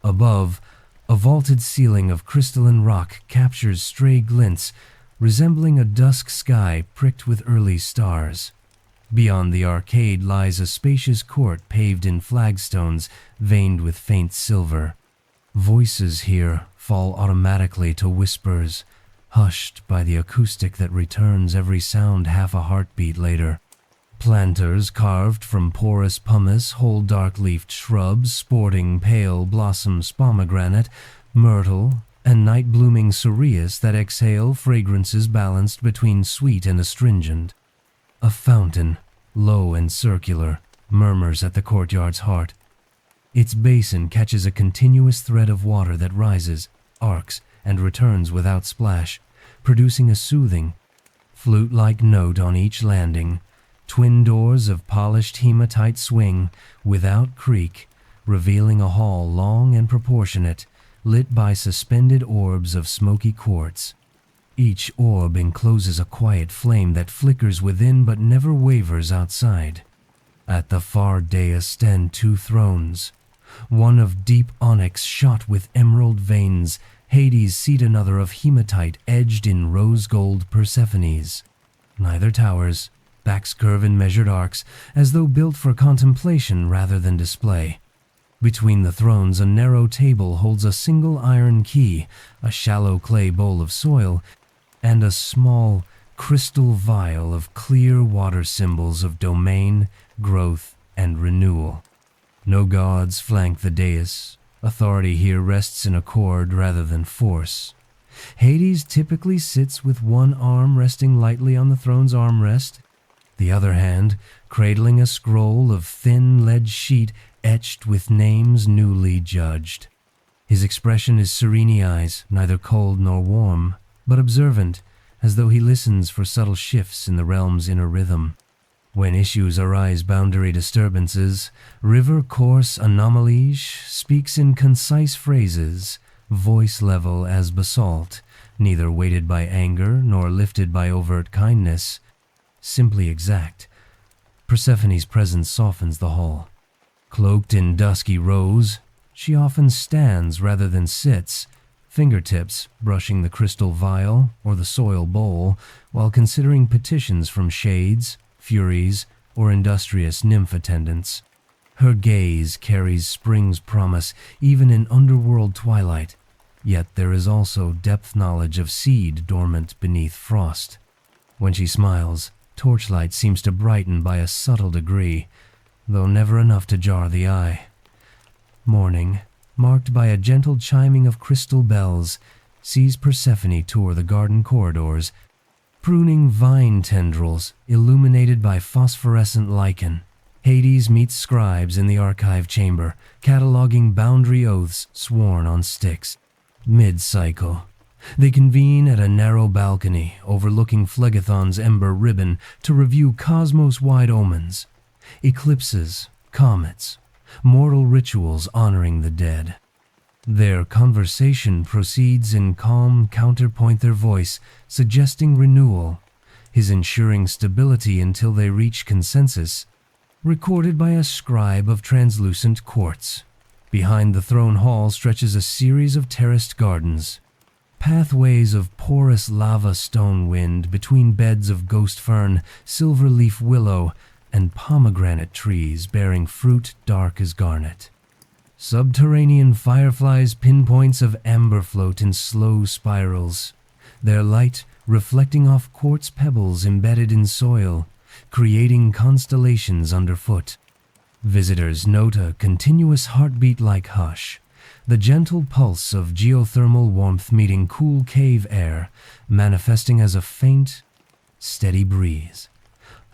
Above, a vaulted ceiling of crystalline rock captures stray glints, resembling a dusk sky pricked with early stars. Beyond the arcade lies a spacious court paved in flagstones veined with faint silver. Voices here fall automatically to whispers, hushed by the acoustic that returns every sound half a heartbeat later. Planters carved from porous pumice hold dark-leafed shrubs sporting pale blossoms pomegranate, myrtle, and night-blooming cereus that exhale fragrances balanced between sweet and astringent. A fountain, low and circular, murmurs at the courtyard's heart. Its basin catches a continuous thread of water that rises, arcs, and returns without splash, producing a soothing, flute-like note on each landing. Twin doors of polished hematite swing, without creak, revealing a hall long and proportionate, lit by suspended orbs of smoky quartz. Each orb encloses a quiet flame that flickers within but never wavers outside. At the far dais stand two thrones, one of deep onyx shot with emerald veins. Hades' seat, another of hematite edged in rose gold Persephone's. Neither towers, backs curve in measured arcs, as though built for contemplation rather than display. Between the thrones, a narrow table holds a single iron key, a shallow clay bowl of soil, and a small crystal vial of clear water symbols of domain, growth, and renewal. No gods flank the dais. Authority here rests in accord rather than force. Hades typically sits with one arm resting lightly on the throne's armrest, the other hand cradling a scroll of thin lead sheet etched with names newly judged. His expression is serene eyes, neither cold nor warm, but observant, as though he listens for subtle shifts in the realm's inner rhythm. When issues arise boundary disturbances, river course anomalies speaks in concise phrases, voice level as basalt, neither weighted by anger nor lifted by overt kindness, simply exact. Persephone's presence softens the hall. Cloaked in dusky rose, she often stands rather than sits, fingertips brushing the crystal vial or the soil bowl while considering petitions from shades, furies, or industrious nymph attendants. Her gaze carries spring's promise even in underworld twilight, yet there is also depth knowledge of seed dormant beneath frost. When she smiles, torchlight seems to brighten by a subtle degree, though never enough to jar the eye. Morning, marked by a gentle chiming of crystal bells, sees Persephone tour the garden corridors, pruning vine tendrils illuminated by phosphorescent lichen. Hades meets scribes in the archive chamber, cataloging boundary oaths sworn on sticks. Mid-cycle, they convene at a narrow balcony overlooking Phlegethon's ember ribbon to review cosmos-wide omens, eclipses, comets, mortal rituals honoring the dead. Their conversation proceeds in calm counterpoint, their voice suggesting renewal, his ensuring stability until they reach consensus, recorded by a scribe of translucent quartz. Behind the throne hall stretches a series of terraced gardens, pathways of porous lava stone wind between beds of ghost fern, silver-leaf willow, and pomegranate trees bearing fruit dark as garnet. Subterranean fireflies, pinpoints of amber, float in slow spirals, their light reflecting off quartz pebbles embedded in soil, creating constellations underfoot. Visitors note a continuous heartbeat-like hush, the gentle pulse of geothermal warmth meeting cool cave air, manifesting as a faint, steady breeze.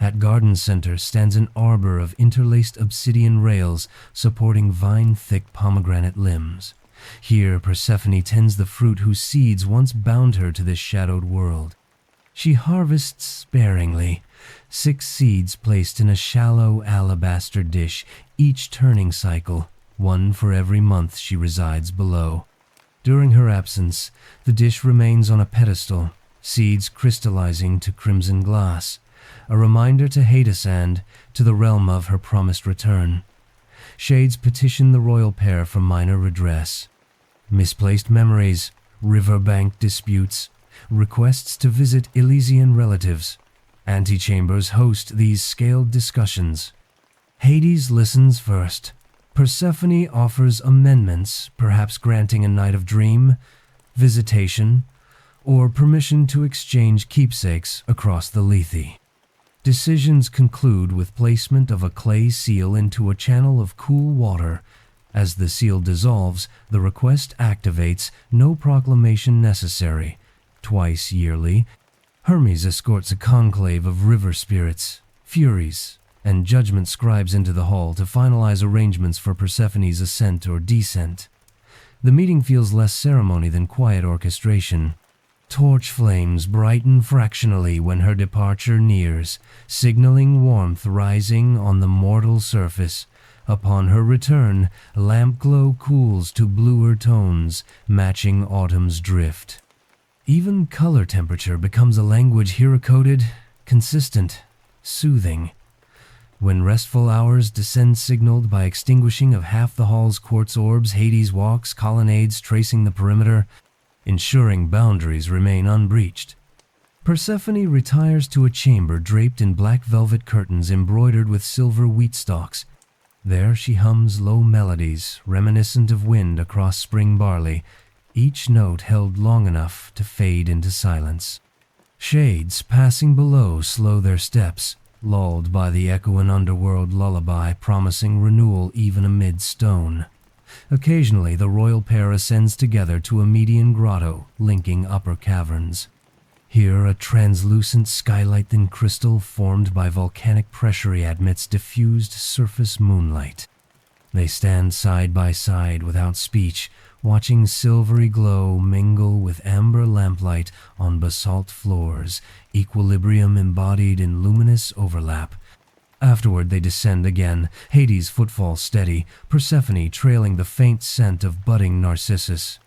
At garden center stands an arbor of interlaced obsidian rails supporting vine-thick pomegranate limbs. Here Persephone tends the fruit whose seeds once bound her to this shadowed world. She harvests sparingly, 6 seeds placed in a shallow alabaster dish, each turning cycle, one for every month she resides below. During her absence, the dish remains on a pedestal, seeds crystallizing to crimson glass, a reminder to Hades and to the realm of her promised return. Shades petition the royal pair for minor redress. Misplaced memories, riverbank disputes, requests to visit Elysian relatives. Antechambers host these scaled discussions. Hades listens first. Persephone offers amendments, perhaps granting a night of dream, visitation, or permission to exchange keepsakes across the Lethe. Decisions conclude with placement of a clay seal into a channel of cool water. As the seal dissolves, the request activates, no proclamation necessary. Twice yearly, Hermes escorts a conclave of river spirits, furies, and judgment scribes into the hall to finalize arrangements for Persephone's ascent or descent. The meeting feels less ceremony than quiet orchestration. Torch flames brighten fractionally when her departure nears, signaling warmth rising on the mortal surface. Upon her return, lamp glow cools to bluer tones, matching autumn's drift. Even color temperature becomes a language here coded, consistent, soothing. When restful hours descend signaled by extinguishing of half the hall's quartz orbs, Hades walks colonnades tracing the perimeter, ensuring boundaries remain unbreached. Persephone retires to a chamber draped in black velvet curtains embroidered with silver wheat stalks. There she hums low melodies, reminiscent of wind across spring barley, each note held long enough to fade into silence. Shades passing below slow their steps, lulled by the echoing underworld lullaby promising renewal even amid stone. Occasionally, the royal pair ascends together to a median grotto linking upper caverns. Here, a translucent skylight than crystal formed by volcanic pressure admits diffused surface moonlight. They stand side by side without speech, watching silvery glow mingle with amber lamplight on basalt floors, equilibrium embodied in luminous overlap. Afterward they descend again, Hades' footfall steady, Persephone trailing the faint scent of budding narcissus.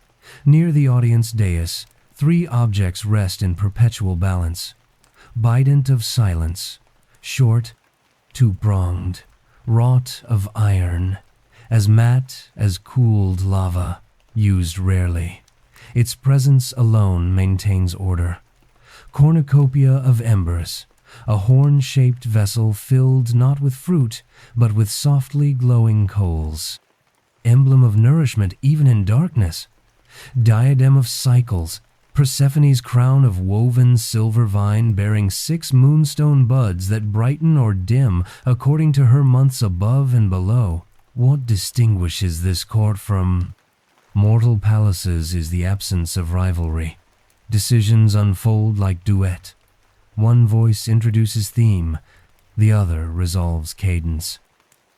Near the audience dais, 3 objects rest in perpetual balance. Bident of silence, short, 2-pronged, wrought of iron, as matte as cooled lava, used rarely. Its presence alone maintains order. Cornucopia of embers, a horn-shaped vessel filled not with fruit, but with softly glowing coals. Emblem of nourishment even in darkness. Diadem of cycles, Persephone's crown of woven silver vine bearing 6 moonstone buds that brighten or dim according to her months above and below. What distinguishes this court from mortal palaces is the absence of rivalry. Decisions unfold like duet. One voice introduces theme, the other resolves cadence.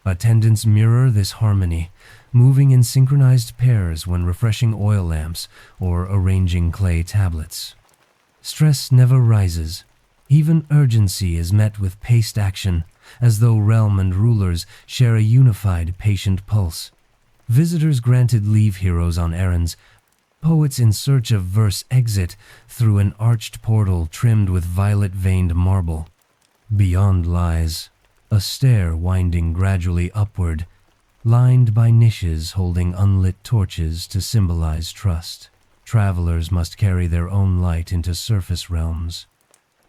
Attendants mirror this harmony, moving in synchronized pairs when refreshing oil lamps or arranging clay tablets. Stress never rises. Even urgency is met with paced action, as though realm and rulers share a unified patient pulse. Visitors granted leave heroes on errands. Poets in search of verse exit through an arched portal trimmed with violet-veined marble. Beyond lies a stair winding gradually upward, lined by niches holding unlit torches to symbolize trust. Travelers must carry their own light into surface realms.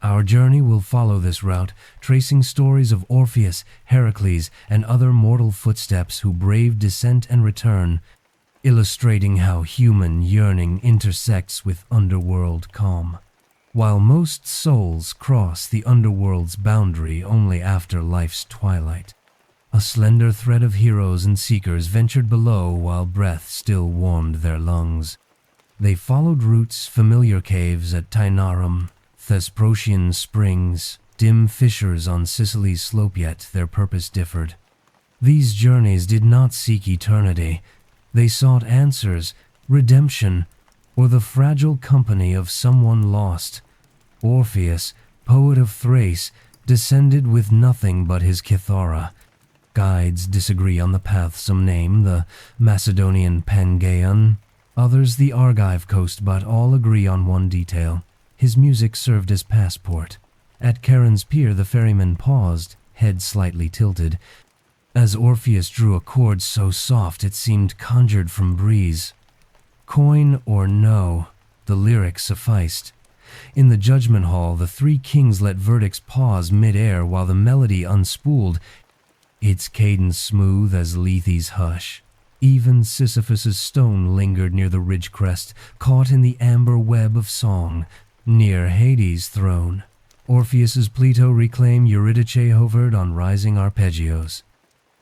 Our journey will follow this route, tracing stories of Orpheus, Heracles, and other mortal footsteps who braved descent and return, illustrating how human yearning intersects with underworld calm. While most souls cross the underworld's boundary only after life's twilight, a slender thread of heroes and seekers ventured below while breath still warmed their lungs. They followed routes, familiar caves at Tainarum, Thesprotian springs, dim fissures on Sicily's slope, yet their purpose differed. These journeys did not seek eternity. They sought answers, redemption, or the fragile company of someone lost. Orpheus, poet of Thrace, descended with nothing but his Kithara. Guides disagree on the path some name the Macedonian Pangaean, others the Argive coast, but all agree on one detail. His music served as passport. At Charon's pier the ferryman paused, head slightly tilted, as Orpheus drew a chord so soft it seemed conjured from breeze. Coin or no, the lyric sufficed. In the judgment hall, the three kings let verdicts pause mid-air while the melody unspooled, its cadence smooth as Lethe's hush. Even Sisyphus's stone lingered near the ridge crest, caught in the amber web of song, near Hades' throne. Orpheus's Pluto reclaimed Eurydice hovered on rising arpeggios.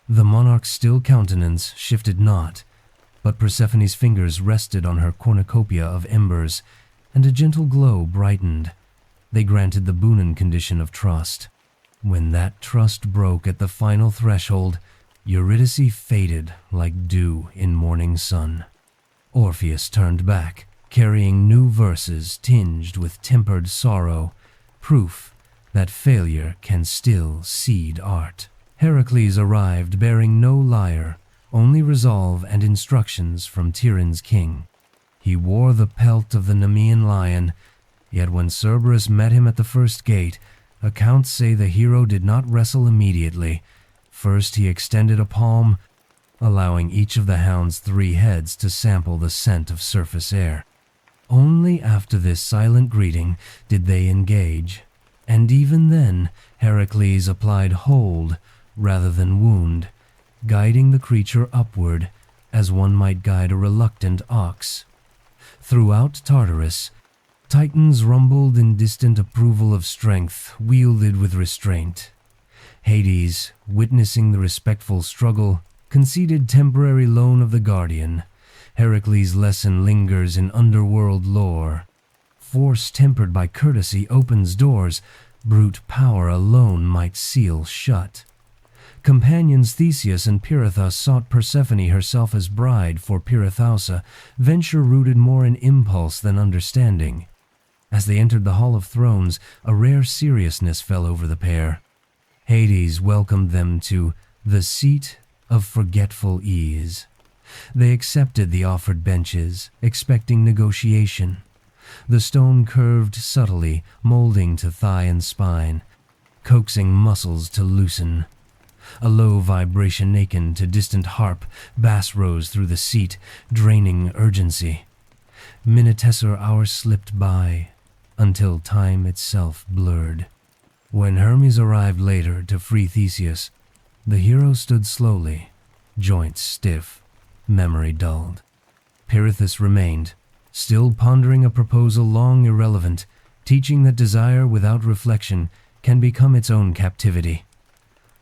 The monarch's still countenance shifted not, but Persephone's fingers rested on her cornucopia of embers, and a gentle glow brightened. They granted the boon condition of trust. When that trust broke at the final threshold, Eurydice faded like dew in morning sun. Orpheus turned back, carrying new verses tinged with tempered sorrow, proof that failure can still seed art. Heracles arrived bearing no lyre, only resolve and instructions from Tiryns' king. He wore the pelt of the Nemean lion, yet when Cerberus met him at the first gate, accounts say the hero did not wrestle immediately. First he extended a palm, allowing each of the hound's 3 heads to sample the scent of surface air. Only after this silent greeting did they engage, and even then Heracles applied hold rather than wound, guiding the creature upward as one might guide a reluctant ox. Throughout Tartarus, Titans rumbled in distant approval of strength wielded with restraint. Hades, witnessing the respectful struggle, conceded temporary loan of the guardian. Heracles' lesson lingers in underworld lore. Force tempered by courtesy opens doors brute power alone might seal shut. Companions Theseus and Pirithous sought Persephone herself as bride for Pirithousa, venture rooted more in impulse than understanding. As they entered the Hall of Thrones, a rare seriousness fell over the pair. Hades welcomed them to the seat of forgetful ease. They accepted the offered benches, expecting negotiation. The stone curved subtly, molding to thigh and spine, coaxing muscles to loosen. A low vibration akin to distant harp, bass rose through the seat, draining urgency. Minutesser hours slipped by, until time itself blurred. When Hermes arrived later to free Theseus, the hero stood slowly, joints stiff, memory dulled. Pirithous remained, still pondering a proposal long irrelevant, teaching that desire without reflection can become its own captivity.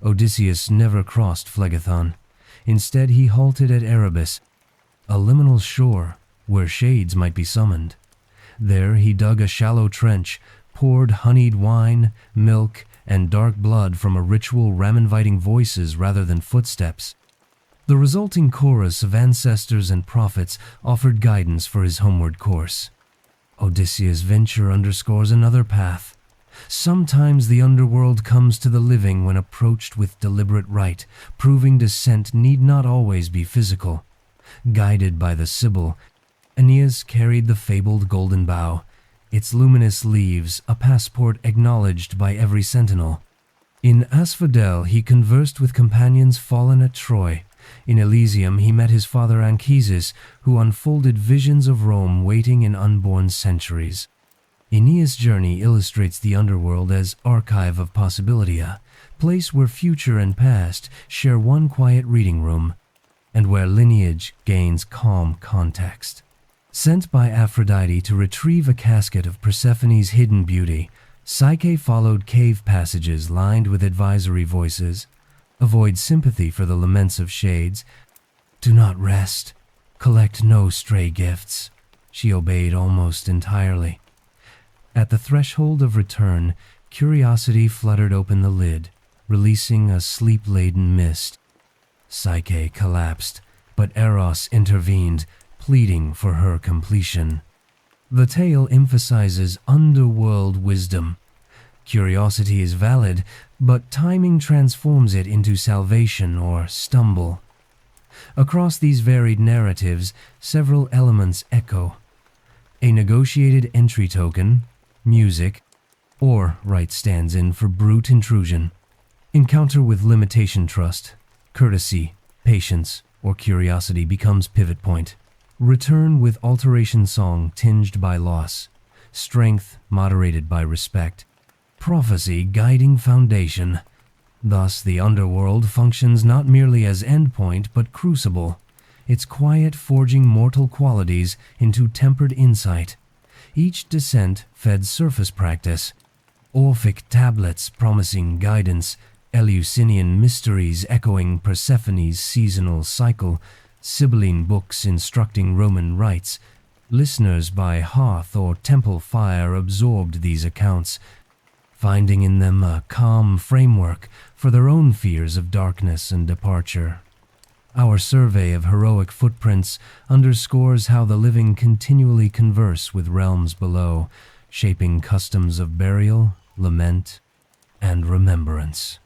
Odysseus never crossed Phlegethon. Instead, he halted at Erebus, a liminal shore where shades might be summoned. There he dug a shallow trench, poured honeyed wine, milk, and dark blood from a ritual ram-inviting voices rather than footsteps. The resulting chorus of ancestors and prophets offered guidance for his homeward course. Odysseus' venture underscores another path. Sometimes the underworld comes to the living when approached with deliberate right, proving descent need not always be physical. Guided by the Sibyl, Aeneas carried the fabled golden bough, its luminous leaves a passport acknowledged by every sentinel. In Asphodel he conversed with companions fallen at Troy. In Elysium he met his father Anchises, who unfolded visions of Rome waiting in unborn centuries. Aeneas' journey illustrates the underworld as archive of possibilitia, place where future and past share one quiet reading room, and where lineage gains calm context. Sent by Aphrodite to retrieve a casket of Persephone's hidden beauty, Psyche followed cave passages lined with advisory voices. Avoid sympathy for the laments of shades. Do not rest. Collect no stray gifts. She obeyed almost entirely. At the threshold of return, curiosity fluttered open the lid, releasing a sleep-laden mist. Psyche collapsed, but Eros intervened, pleading for her completion. The tale emphasizes underworld wisdom. Curiosity is valid, but timing transforms it into salvation or stumble. Across these varied narratives, several elements echo. A negotiated entry token, music, or right stands in for brute intrusion. Encounter with limitation trust, courtesy, patience, or curiosity becomes pivot point. Return with alteration song tinged by loss, strength moderated by respect, prophecy guiding foundation. Thus the underworld functions not merely as endpoint but crucible, its quiet forging mortal qualities into tempered insight. Each descent fed surface practice, Orphic tablets promising guidance, Eleusinian mysteries echoing Persephone's seasonal cycle, Sibylline books instructing Roman rites. Listeners by hearth or temple fire absorbed these accounts, finding in them a calm framework for their own fears of darkness and departure. Our survey of heroic footprints underscores how the living continually converse with realms below, shaping customs of burial, lament, and remembrance.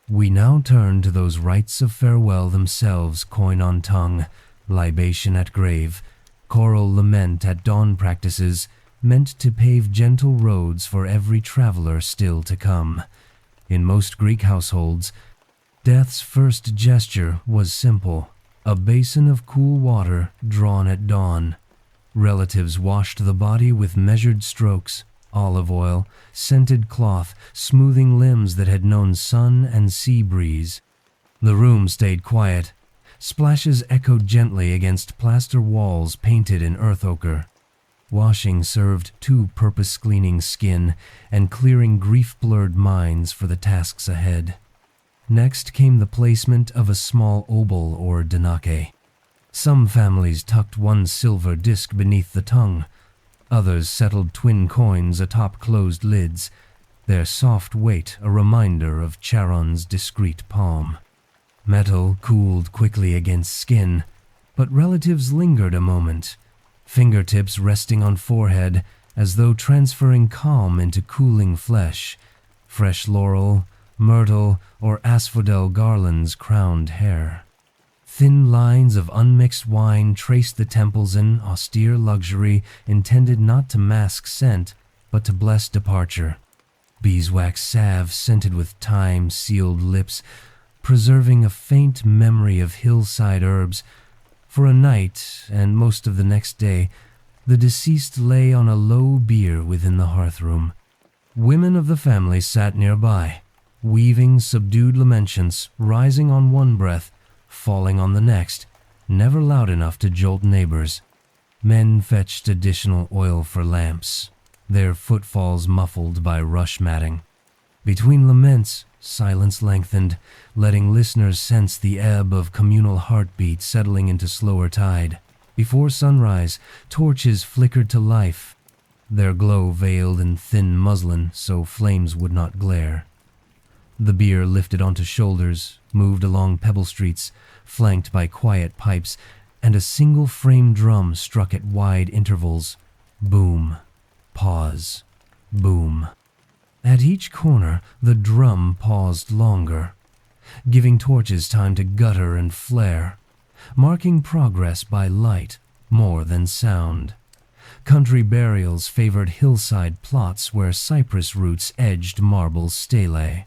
We now turn to those rites of farewell themselves, coin on tongue, libation at grave, choral lament at dawn practices, meant to pave gentle roads for every traveler still to come. In most Greek households, death's first gesture was simple, a basin of cool water drawn at dawn. Relatives washed the body with measured strokes, olive oil, scented cloth, smoothing limbs that had known sun and sea breeze. The room stayed quiet. Splashes echoed gently against plaster walls painted in earth ochre. Washing served to purpose cleaning skin and clearing grief-blurred minds for the tasks ahead. Next came the placement of a small obol or danake. Some families tucked one silver disc beneath the tongue. Others settled twin coins atop closed lids, their soft weight a reminder of Charon's discreet palm. Metal cooled quickly against skin, but relatives lingered a moment, fingertips resting on forehead as though transferring calm into cooling flesh. Fresh laurel, myrtle, or asphodel garlands crowned hair. Thin lines of unmixed wine traced the temples in austere luxury intended not to mask scent, but to bless departure. Beeswax salve scented with thyme sealed lips, preserving a faint memory of hillside herbs. For a night, and most of the next day, the deceased lay on a low bier within the hearthroom. Women of the family sat nearby, weaving subdued lamentations, rising on one breath, falling on the next, never loud enough to jolt neighbors. Men fetched additional oil for lamps, their footfalls muffled by rush matting. Between laments, silence lengthened, letting listeners sense the ebb of communal heartbeat settling into slower tide. Before sunrise, torches flickered to life, their glow veiled in thin muslin so flames would not glare. The bier lifted onto shoulders, moved along pebble streets, flanked by quiet pipes, and a single frame drum struck at wide intervals. Boom, pause, boom. At each corner, the drum paused longer, giving torches time to gutter and flare. marking progress by light more than sound. Country burials favored hillside plots where cypress roots edged marble stelae.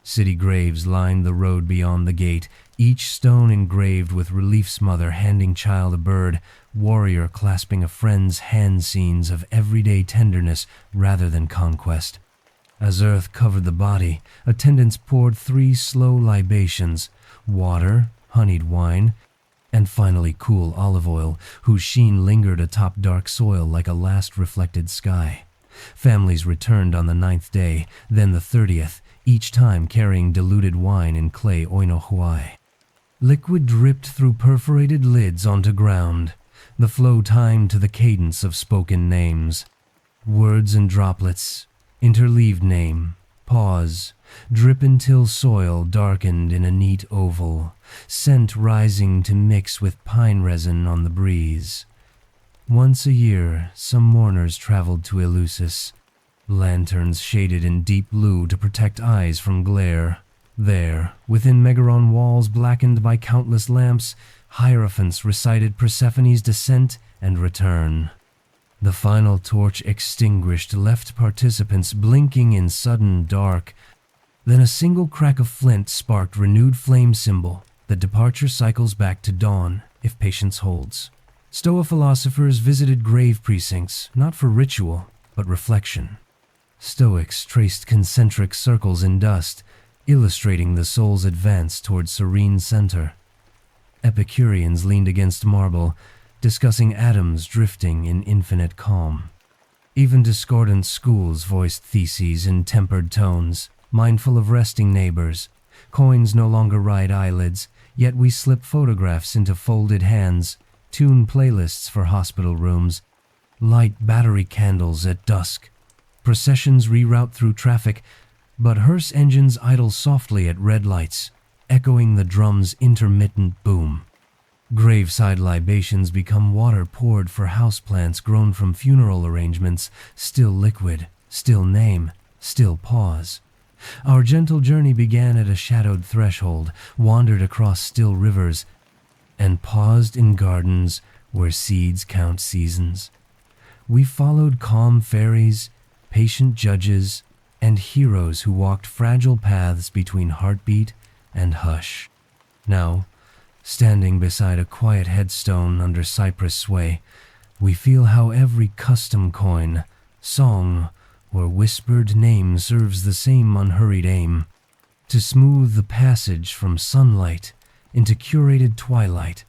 City graves lined the road beyond the gate, each stone engraved with relief's mother handing child a bird, warrior clasping a friend's hand, scenes of everyday tenderness rather than conquest. As earth covered the body, attendants poured 3 slow libations: water, honeyed wine, and finally cool olive oil, whose sheen lingered atop dark soil like a last reflected sky. Families returned on the 9th day, then the 30th, each time carrying diluted wine in clay oinohuai. Liquid dripped through perforated lids onto ground, the flow timed to the cadence of spoken names. Words and droplets, interleaved name, pause, drip until soil darkened in a neat oval, scent rising to mix with pine resin on the breeze. Once a year, some mourners traveled to Eleusis, lanterns shaded in deep blue to protect eyes from glare. There, within Megaron walls blackened by countless lamps, hierophants recited Persephone's descent and return. The final torch extinguished left participants blinking in sudden dark. Then a single crack of flint sparked renewed flame symbol. The departure cycles back to dawn, if patience holds. Stoa philosophers visited grave precincts, not for ritual, but reflection. Stoics traced concentric circles in dust, illustrating the soul's advance toward serene center. Epicureans leaned against marble, discussing atoms drifting in infinite calm. Even discordant schools voiced theses in tempered tones, mindful of resting neighbors. Coins no longer ride eyelids, yet we slip photographs into folded hands, tune playlists for hospital rooms, light battery candles at dusk. Processions reroute through traffic, but hearse engines idle softly at red lights, echoing the drum's intermittent boom. Graveside libations become water poured for houseplants grown from funeral arrangements, still liquid, still name, still pause. Our gentle journey began at a shadowed threshold, wandered across still rivers, and paused in gardens where seeds count seasons. We followed calm ferries, patient judges, and heroes who walked fragile paths between heartbeat and hush. Now, standing beside a quiet headstone under cypress sway, we feel how every custom coin, song, or whispered name serves the same unhurried aim: to smooth the passage from sunlight into curated twilight.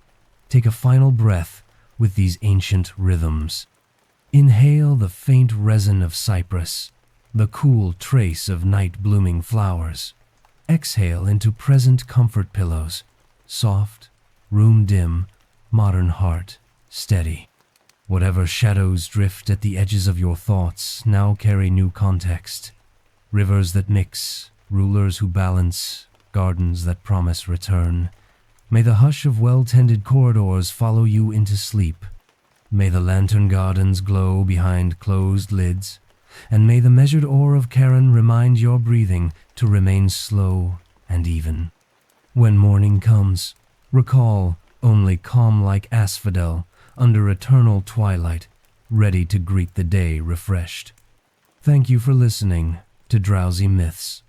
Take a final breath with these ancient rhythms. Inhale the faint resin of cypress, the cool trace of night-blooming flowers. Exhale into present comfort pillows, soft, room dim, modern heart, steady. Whatever shadows drift at the edges of your thoughts now carry new context. Rivers that mix, rulers who balance, gardens that promise return. May the hush of well-tended corridors follow you into sleep. May the lantern gardens glow behind closed lids, and may the measured oar of Charon remind your breathing to remain slow and even. When morning comes, recall only calm like asphodel under eternal twilight, ready to greet the day refreshed. Thank you for listening to Drowsy Myths.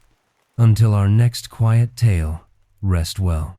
Until our next quiet tale, rest well.